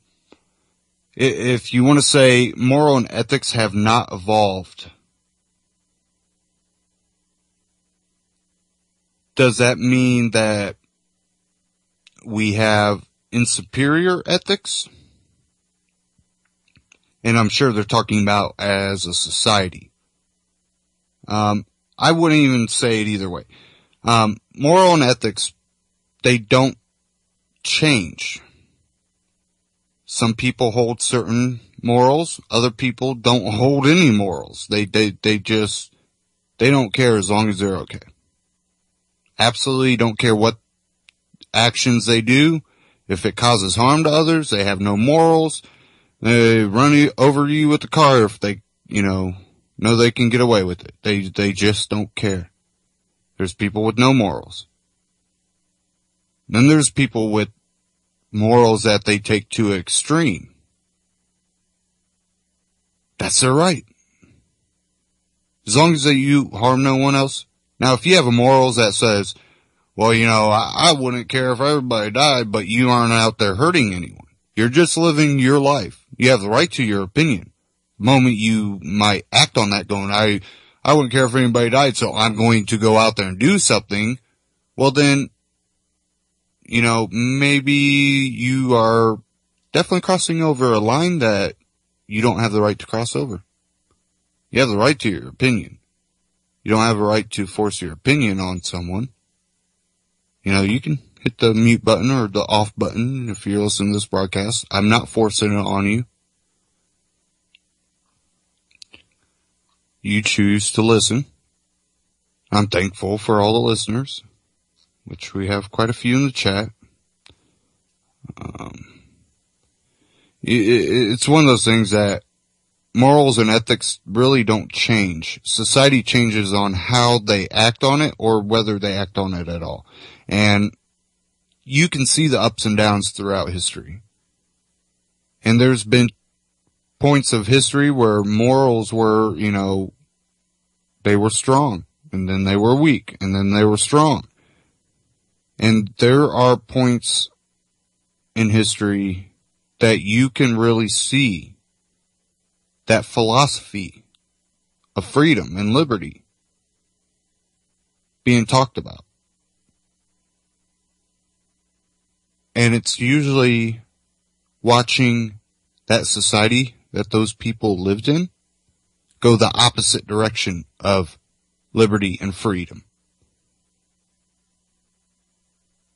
[SPEAKER 3] If you want to say moral and ethics have not evolved, does that mean that we have inferior ethics? And I'm sure they're talking about as a society. I wouldn't even say it either way. Moral and ethics, they don't change. Some people hold certain morals. Other people don't hold any morals. They don't care as long as they're okay. Absolutely don't care what actions they do. If it causes harm to others, they have no morals. They run over you with the car if they, know they can get away with it. They just don't care. There's people with no morals. Then there's people with morals that they take to an extreme. That's their right. As long as you harm no one else. Now, if you have a morals that says, well, I wouldn't care if everybody died, but you aren't out there hurting anyone. You're just living your life. You have the right to your opinion. The moment you might act on that going, I wouldn't care if anybody died, so I'm going to go out there and do something. Well, then, maybe you are definitely crossing over a line that you don't have the right to cross over. You have the right to your opinion. You don't have a right to force your opinion on someone. You can hit the mute button or the off button if you're listening to this broadcast. I'm not forcing it on you. You choose to listen. I'm thankful for all the listeners, which we have quite a few in the chat. It's one of those things that morals and ethics really don't change. Society changes on how they act on it or whether they act on it at all. And you can see the ups and downs throughout history. And there's been points of history where morals were, they were strong. and then they were weak, and then they were strong. And there are points in history that you can really see that philosophy of freedom and liberty being talked about. And it's usually watching that society that those people lived in go the opposite direction of liberty and freedom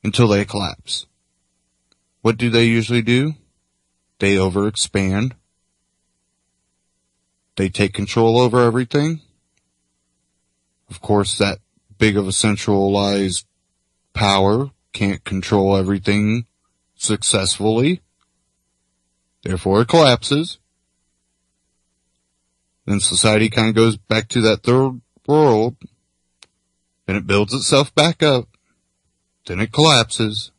[SPEAKER 3] until they collapse. What do they usually do? They overexpand. They take control over everything. Of course, that big of a centralized power can't control everything successfully. Therefore, it collapses. Then society kind of goes back to that third world. Then it builds itself back up. Then it collapses.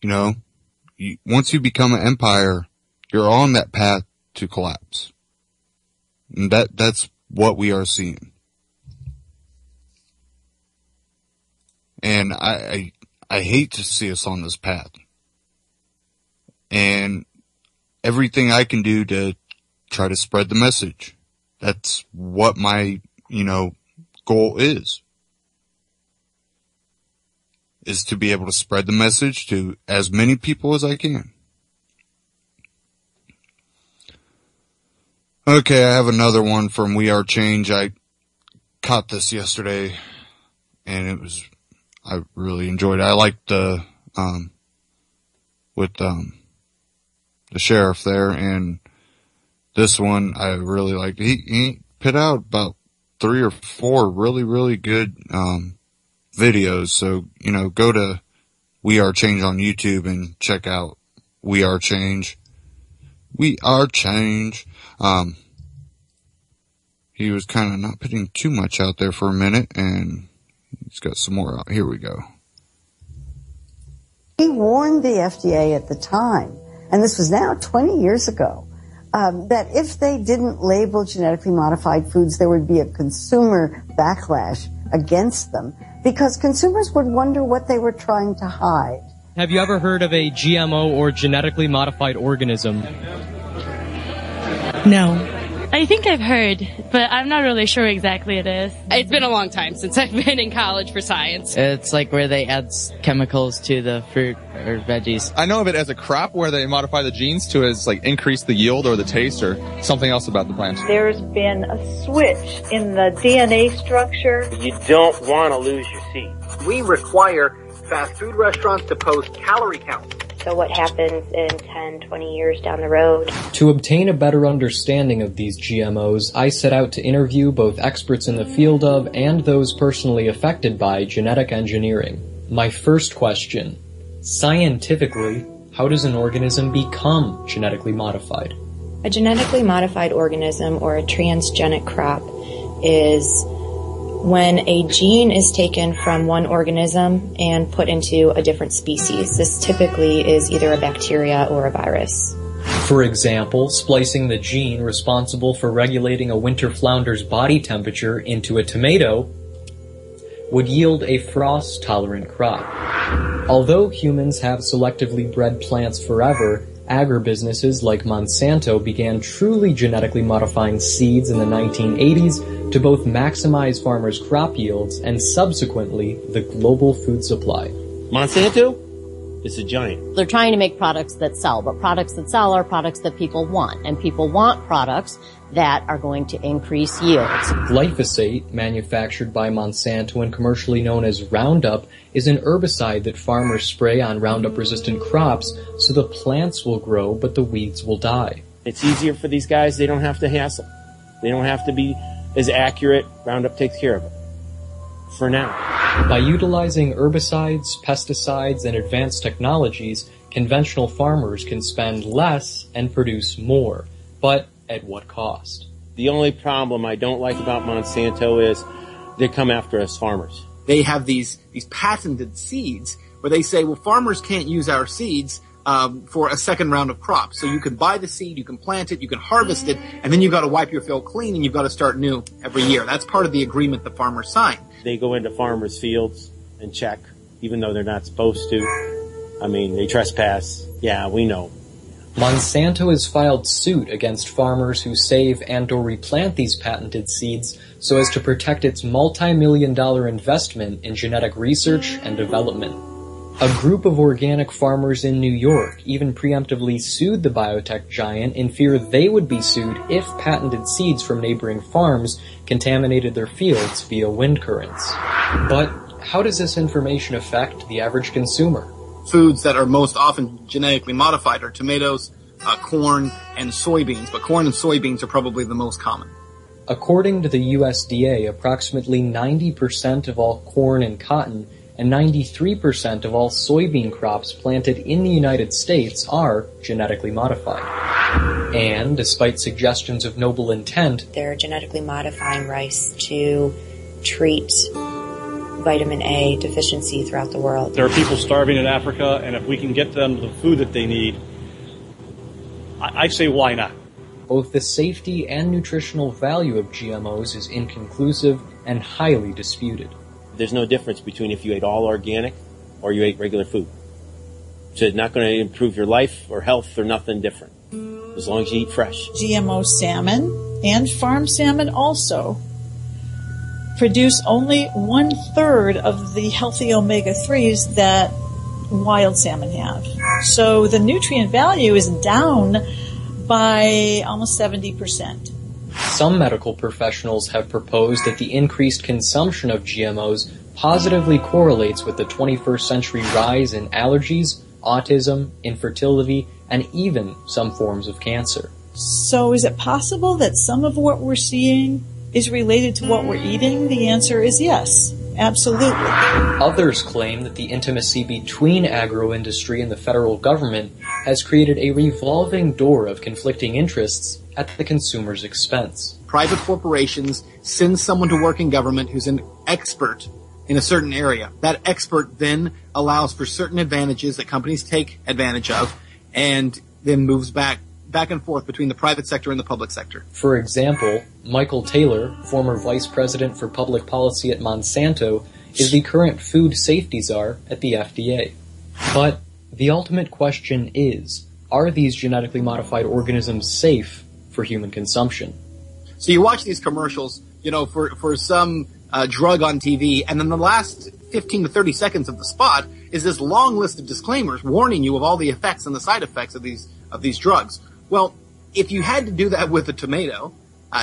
[SPEAKER 3] You know, once you become an empire, you're on that path to collapse. And that's what we are seeing. And I hate to see us on this path. And everything I can do to try to spread the message. That's what my, goal is to be able to spread the message to as many people as I can. Okay, I have another one from We Are Change. I caught this yesterday, and I really enjoyed it. I liked the sheriff there, and this one I really liked. He put out about 3 or 4 really, really good, videos. So, go to We Are Change on YouTube and check out We Are Change. We Are Change. He was kind of not putting too much out there for a minute, and he's got some more out. Here we go.
[SPEAKER 12] He warned the FDA at the time, and this was now 20 years ago, that if they didn't label genetically modified foods, there would be a consumer backlash against them because consumers would wonder what they were trying to hide.
[SPEAKER 13] Have you ever heard of a GMO or genetically modified organism?
[SPEAKER 14] No. I think I've heard, but I'm not really sure what exactly it is.
[SPEAKER 15] It's been a long time since I've been in college for science.
[SPEAKER 16] It's like where they add chemicals to the fruit or veggies.
[SPEAKER 17] I know of it as a crop where they modify the genes to increase the yield or the taste or something else about the plant.
[SPEAKER 18] There's been a switch in the DNA structure.
[SPEAKER 19] You don't want to lose your seed.
[SPEAKER 20] We require fast food restaurants to post calorie counts.
[SPEAKER 21] So what happens in 10, 20 years down the road?
[SPEAKER 13] To obtain a better understanding of these GMOs, I set out to interview both experts in the field of and those personally affected by genetic engineering. My first question: scientifically, how does an organism become genetically modified?
[SPEAKER 21] A genetically modified organism or a transgenic crop is when a gene is taken from one organism and put into a different species. This typically is either a bacteria or a virus.
[SPEAKER 13] For example, splicing the gene responsible for regulating a winter flounder's body temperature into a tomato would yield a frost-tolerant crop. Although humans have selectively bred plants forever, agribusinesses like Monsanto began truly genetically modifying seeds in the 1980s to both maximize farmers' crop yields and subsequently the global food supply.
[SPEAKER 19] Monsanto is a giant.
[SPEAKER 22] They're trying to make products that sell, but products that sell are products that people want, and people want products that are going to increase yields.
[SPEAKER 13] Glyphosate, manufactured by Monsanto and commercially known as Roundup, is an herbicide that farmers spray on Roundup-resistant crops so the plants will grow but the weeds will die.
[SPEAKER 19] It's easier for these guys. They don't have to hassle. They don't have to be as accurate. Roundup takes care of it. For now.
[SPEAKER 13] By utilizing herbicides, pesticides, and advanced technologies, conventional farmers can spend less and produce more. But at what cost?
[SPEAKER 19] The only problem I don't like about Monsanto is they come after us farmers.
[SPEAKER 20] They have these patented seeds where they say, well, farmers can't use our seeds
[SPEAKER 4] for a second round of crops. So you can buy the seed, you can plant it, you can harvest it, and then you've got to wipe your field clean and you've got to start new every year. That's part of the agreement the farmers sign.
[SPEAKER 19] They go into farmers' fields and check, even though they're not supposed to. I mean, they trespass. Yeah, we know.
[SPEAKER 13] Monsanto has filed suit against farmers who save and or replant these patented seeds so as to protect its multi-million-dollar investment in genetic research and development. A group of organic farmers in New York even preemptively sued the biotech giant in fear they would be sued if patented seeds from neighboring farms contaminated their fields via wind currents. But how does this information affect the average consumer?
[SPEAKER 4] Foods that are most often genetically modified are tomatoes, corn, and soybeans, but corn and soybeans are probably the most common.
[SPEAKER 13] According to the USDA, approximately 90% of all corn and cotton and 93% of all soybean crops planted in the United States are genetically modified. And, despite suggestions of noble intent,
[SPEAKER 21] they're genetically modifying rice to treat vitamin A deficiency throughout the world.
[SPEAKER 1] There are people starving in Africa, and if we can get them the food that they need, I say why not?
[SPEAKER 13] Both the safety and nutritional value of GMOs is inconclusive and highly disputed.
[SPEAKER 19] There's no difference between if you ate all organic or you ate regular food. So it's not going to improve your life or health or nothing different, as long as you eat fresh.
[SPEAKER 2] GMO salmon and farm salmon also produce only 1/3 of the healthy omega-3s that wild salmon have. So the nutrient value is down by almost 70%.
[SPEAKER 13] Some medical professionals have proposed that the increased consumption of GMOs positively correlates with the 21st century rise in allergies, autism, infertility, and even some forms of cancer.
[SPEAKER 2] So is it possible that some of what we're seeing is related to what we're eating? The answer is yes, absolutely.
[SPEAKER 13] Others claim that the intimacy between agro-industry and the federal government has created a revolving door of conflicting interests at the consumer's expense.
[SPEAKER 4] Private corporations send someone to work in government who's an expert in a certain area. That expert then allows for certain advantages that companies take advantage of and then moves back and forth between the private sector and the public sector.
[SPEAKER 13] For example, Michael Taylor, former vice president for public policy at Monsanto, is the current food safety czar at the FDA. But the ultimate question is, are these genetically modified organisms safe for human consumption?
[SPEAKER 4] So you watch these commercials, for some drug on TV, and then the last 15 to 30 seconds of the spot is this long list of disclaimers warning you of all the effects and the side effects of these drugs. Well, if you had to do that with a tomato,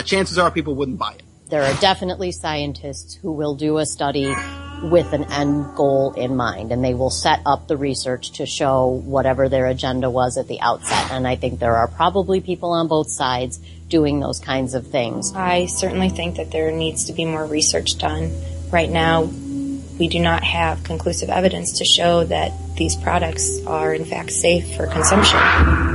[SPEAKER 4] chances are people wouldn't buy it.
[SPEAKER 22] There are definitely scientists who will do a study with an end goal in mind, and they will set up the research to show whatever their agenda was at the outset. And I think there are probably people on both sides doing those kinds of things.
[SPEAKER 21] I certainly think that there needs to be more research done. Right now, we do not have conclusive evidence to show that these products are in fact safe for consumption.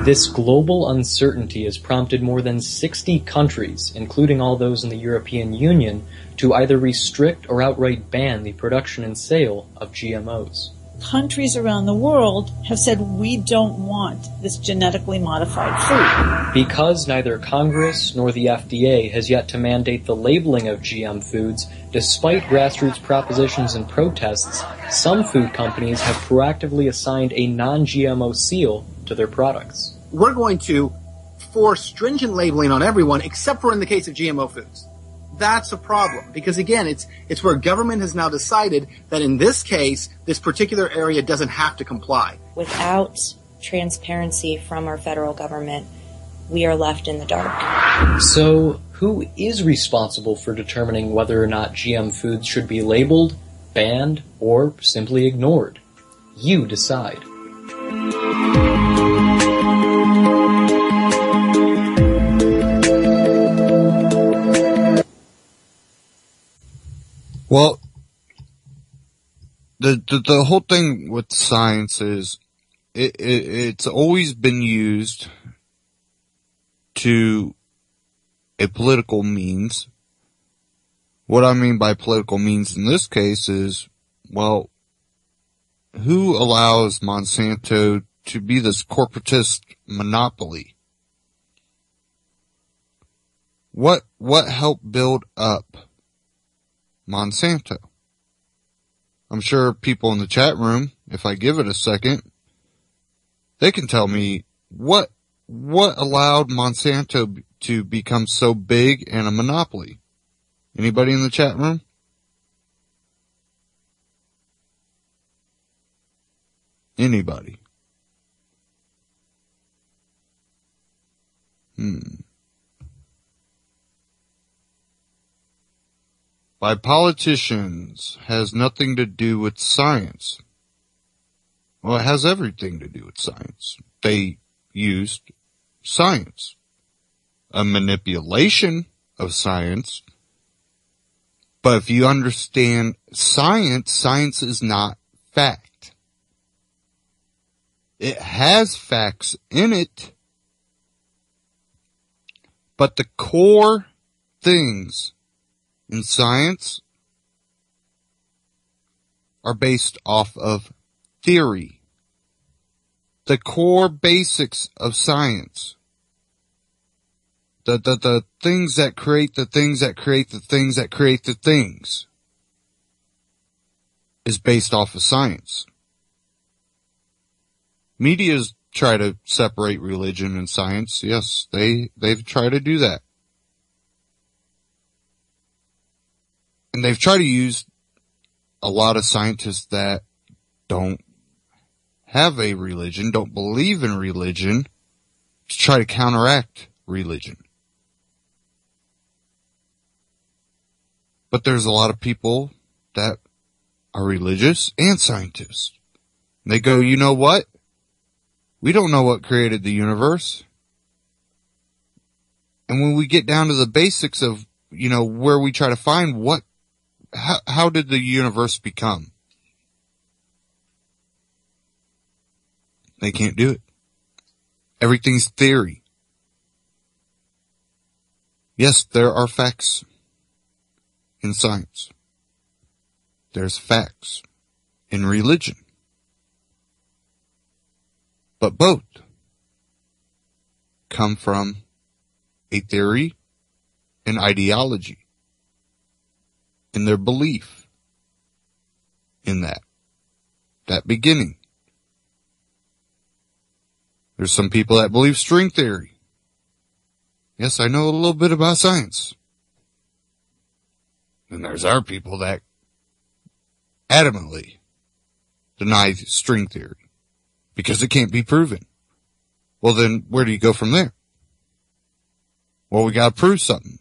[SPEAKER 13] This global uncertainty has prompted more than 60 countries, including all those in the European Union, to either restrict or outright ban the production and sale of GMOs.
[SPEAKER 2] Countries around the world have said we don't want this genetically modified food.
[SPEAKER 13] Because neither Congress nor the FDA has yet to mandate the labeling of GM foods, despite grassroots propositions and protests, some food companies have proactively assigned a non-GMO seal to their products.
[SPEAKER 4] We're going to force stringent labeling on everyone except for in the case of GMO foods. That's a problem because, again, it's where government has now decided that in this case, this particular area doesn't have to comply.
[SPEAKER 21] Without transparency from our federal government, we are left in the dark.
[SPEAKER 13] So, who is responsible for determining whether or not GM foods should be labeled, banned, or simply ignored? You decide.
[SPEAKER 3] Well, the whole thing with science is it's always been used to a political means. What I mean by political means in this case is, well, who allows Monsanto to be this corporatist monopoly. What helped build up Monsanto? I'm sure people in the chat room, if I give it a second, they can tell me what allowed Monsanto to become so big and a monopoly. Anybody in the chat room? Anybody? By politicians has nothing to do with science. Well, it has everything to do with science. They used science. A manipulation of science. But if you understand science, science is not fact. It has facts in it. But the core things in science are based off of theory. The core basics of science. The things that create the things that create the things that create the things is based off of science. Media's try to separate religion and science. Yes, they've tried to do that. And they've tried to use a lot of scientists that don't have a religion, don't believe in religion, to try to counteract religion. But there's a lot of people that are religious and scientists. And they go, you know what? We don't know what created the universe. And when we get down to the basics of, where we try to find how did the universe become? They can't do it. Everything's theory. Yes, there are facts in science. There's facts in religion. But both come from a theory and ideology and their belief in that beginning. There's some people that believe string theory. Yes, I know a little bit about science. And there's our people that adamantly deny string theory because it can't be proven. Well, then where do you go from there? Well, we got to prove something.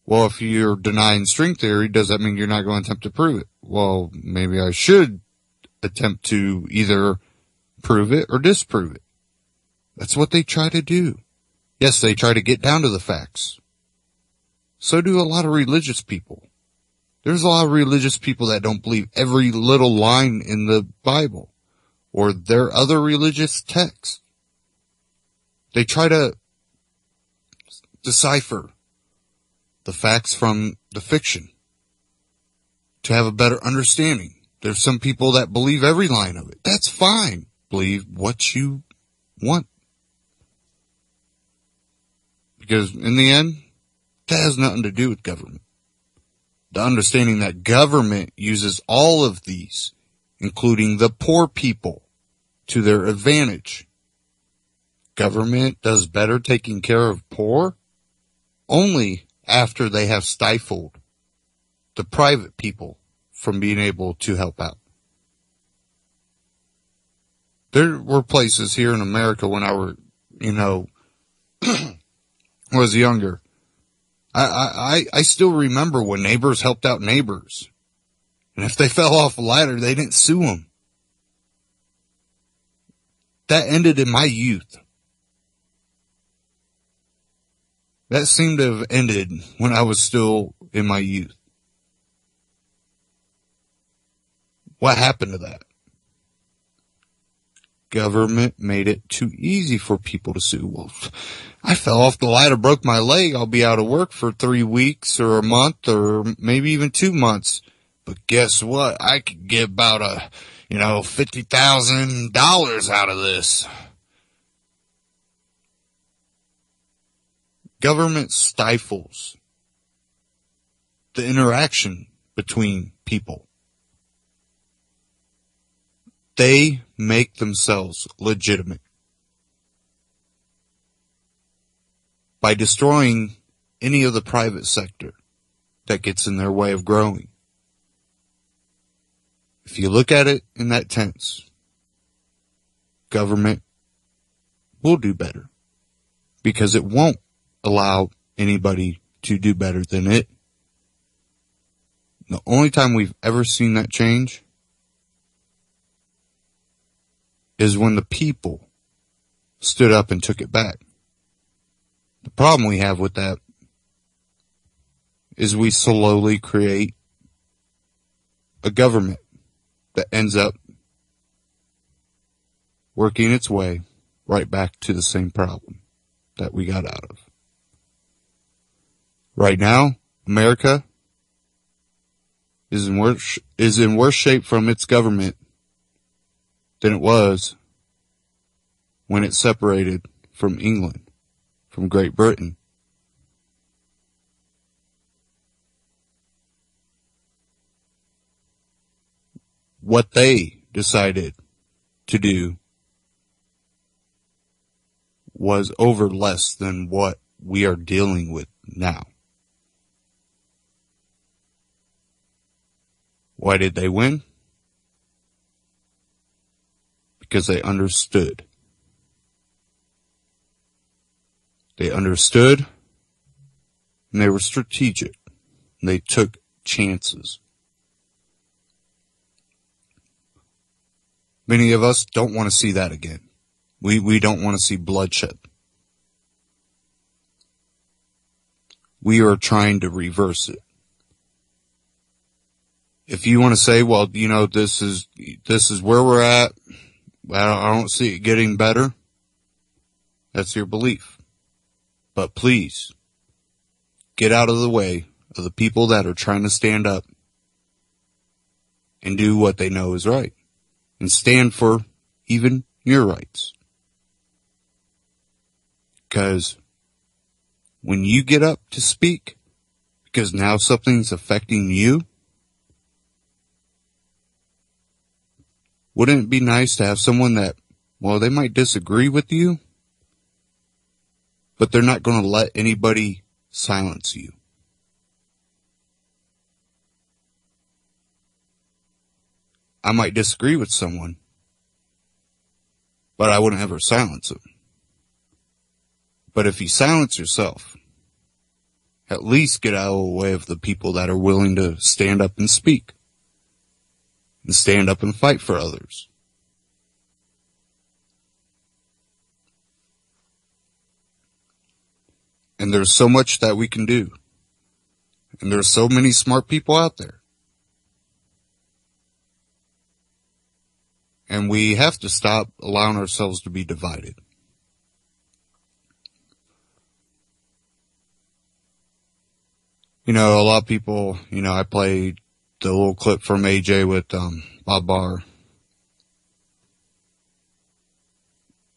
[SPEAKER 3] Well, if you're denying string theory, does that mean you're not going to attempt to prove it? Well, maybe I should attempt to either prove it or disprove it. That's what they try to do. Yes, they try to get down to the facts. So do a lot of religious people. There's a lot of religious people that don't believe every little line in the Bible or their other religious texts. They try to decipher the facts from the fiction to have a better understanding. There's some people that believe every line of it. That's fine. Believe what you want. Because in the end, that has nothing to do with government. The understanding that government uses all of these, including the poor people, to their advantage. Government does better taking care of poor only after they have stifled the private people from being able to help out. There were places here in America when I was younger. I still remember when neighbors helped out neighbors. And if they fell off a ladder, they didn't sue them. That ended in my youth. That seemed to have ended when I was still in my youth. What happened to that? Government made it too easy for people to sue. Well, I fell off the ladder, broke my leg. I'll be out of work for 3 weeks or a month or maybe even 2 months. But guess what? I could get about $50,000 out of this. Government stifles the interaction between people. They make themselves legitimate by destroying any of the private sector that gets in their way of growing. If you look at it in that tense, government will do better because it won't allow anybody to do better than it. The only time we've ever seen that change is when the people stood up and took it back. The problem we have with that is we slowly create a government that ends up working its way right back to the same problem that we got out of. Right now, America is in worse shape from its government than it was when it separated from England, from Great Britain. What they decided to do was over less than what we are dealing with now. Why did they win? Because they understood. They understood, and they were strategic, and they took chances. Many of us don't want to see that again. We don't want to see bloodshed. We are trying to reverse it. If you want to say, well, this is where we're at, I don't see it getting better, that's your belief. But please, get out of the way of the people that are trying to stand up and do what they know is right. And stand for even your rights. Because when you get up to speak, because now something's affecting you, wouldn't it be nice to have someone that, well, they might disagree with you, but they're not going to let anybody silence you. I might disagree with someone, but I wouldn't ever silence them. But if you silence yourself, at least get out of the way of the people that are willing to stand up and speak. And stand up and fight for others. And there's so much that we can do. And there's so many smart people out there. And we have to stop allowing ourselves to be divided. A lot of people, I played the little clip from AJ with Bob Barr.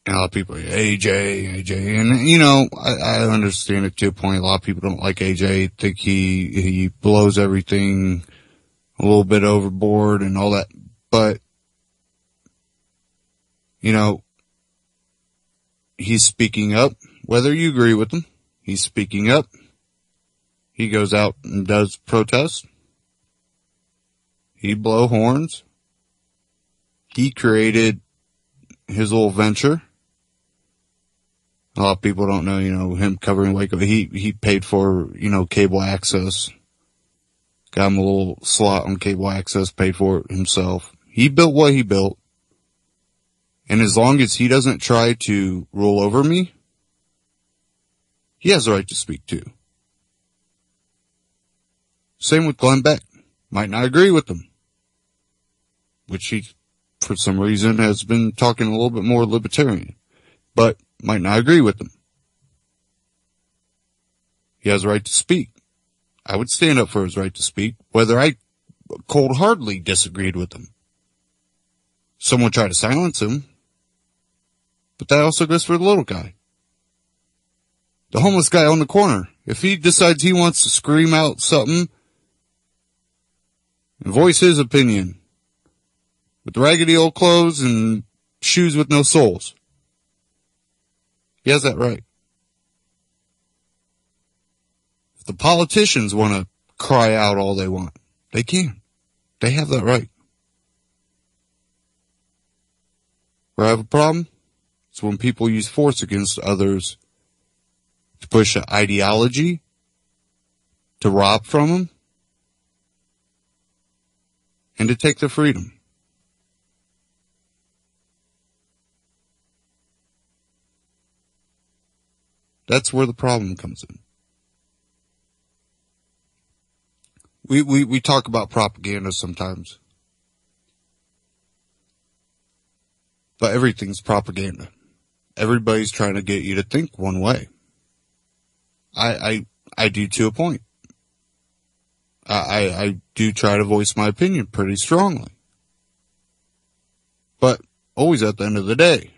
[SPEAKER 3] And a lot of people, AJ. And, I understand it to a point. A lot of people don't like AJ. Think he blows everything a little bit overboard and all that. But, he's speaking up, whether you agree with him. He's speaking up. He goes out and does protests. He blow horns. He created his little venture. A lot of people don't know, him covering Waco. He paid for, cable access. Got him a little slot on cable access, paid for it himself. He built what he built. And as long as he doesn't try to rule over me, he has the right to speak too. Same with Glenn Beck. Might not agree with him. Which he, for some reason, has been talking a little bit more libertarian. But might not agree with him. He has a right to speak. I would stand up for his right to speak, whether I cold-heartedly disagreed with him. someone try to silence him. But that also goes for the little guy. The homeless guy on the corner. If he decides he wants to scream out something and voice his opinion with raggedy old clothes and shoes with no soles, he has that right. If the politicians want to cry out all they want, they can. They have that right. Where I have a problem, it's when people use force against others to push an ideology, to rob from them, and to take their freedom. That's where the problem comes in. We talk about propaganda sometimes. But everything's propaganda. Everybody's trying to get you to think one way. I do to a point. I do try to voice my opinion pretty strongly. But always at the end of the day,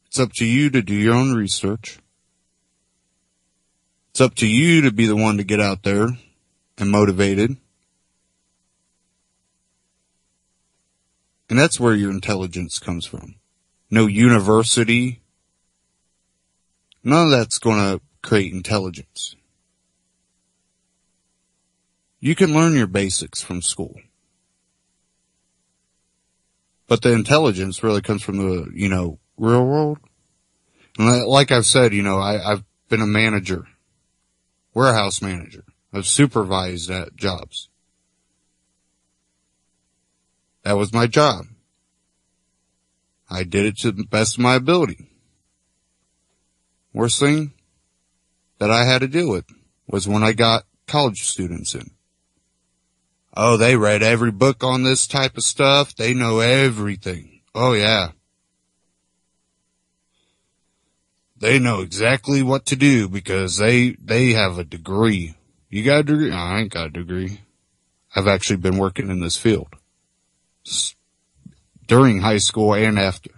[SPEAKER 3] it's up to you to do your own research. It's up to you to be the one to get out there and motivated. And that's where your intelligence comes from. No university. None of that's going to create intelligence. You can learn your basics from school. But the intelligence really comes from the, real world. And like I've said, I've been a manager, warehouse manager. I've supervised at jobs. That was my job. I did it to the best of my ability. Worst thing that I had to deal with was when I got college students in. Oh, they read every book on this type of stuff. They know everything. Oh, yeah. They know exactly what to do because they have a degree. You got a degree? I ain't got a degree. I've actually been working in this field during high school and after.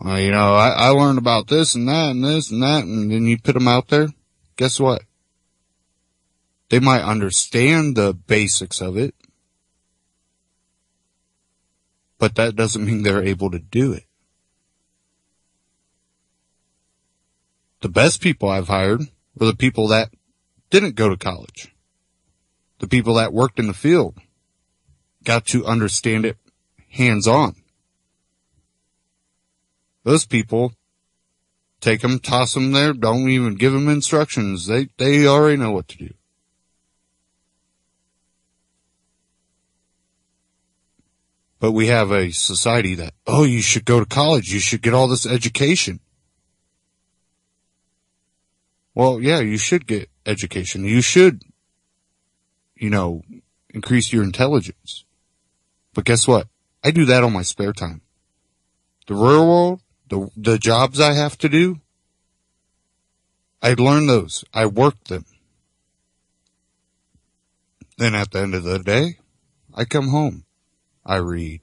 [SPEAKER 3] Well, I learned about this and that and this and that, and then you put them out there. Guess what? They might understand the basics of it, but that doesn't mean they're able to do it. The best people I've hired were the people that didn't go to college. The people that worked in the field, got to understand it hands-on. Those people, take them, toss them there, don't even give them instructions. They already know what to do. But we have a society that, you should go to college. You should get all this education. Well, yeah, you should get education. You should, increase your intelligence. But guess what? I do that on my spare time. The real world, the jobs I have to do, I learn those. I work them. Then at the end of the day, I come home. I read.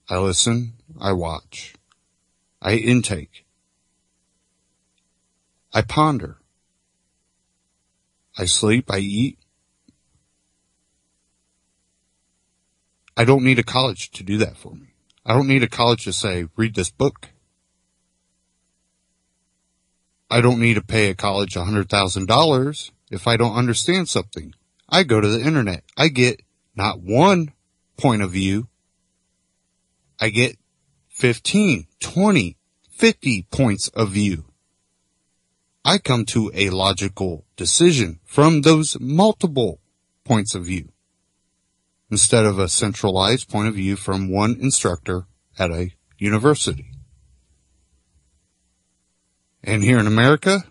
[SPEAKER 3] I listen. I watch. I intake. I ponder. I sleep. I eat. I don't need a college to do that for me. I don't need a college to say, read this book. I don't need to pay a college $100,000 if I don't understand something. I go to the internet. I get not one point of view. I get 15, 20, 50 points of view. I come to a logical decision from those multiple points of view instead of a centralized point of view from one instructor at a university. And here in America,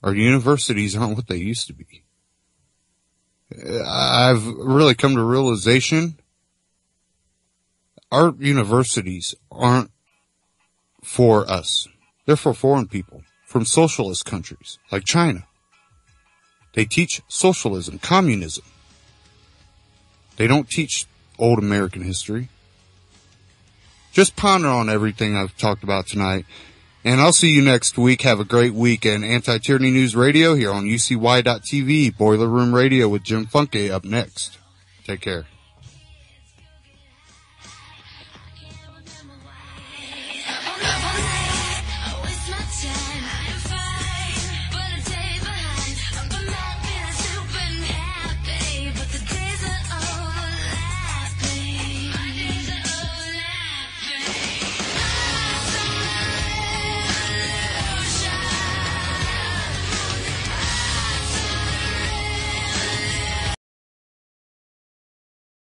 [SPEAKER 3] our universities aren't what they used to be. I've really come to a realization our universities aren't for us. They're for foreign people from socialist countries like China. They teach socialism, communism. They don't teach old American history. Just ponder on everything I've talked about tonight. And I'll see you next week. Have a great weekend. Anti-Tyranny News Radio here on UCY.TV. Boiler Room Radio with Jim Funke up next. Take care.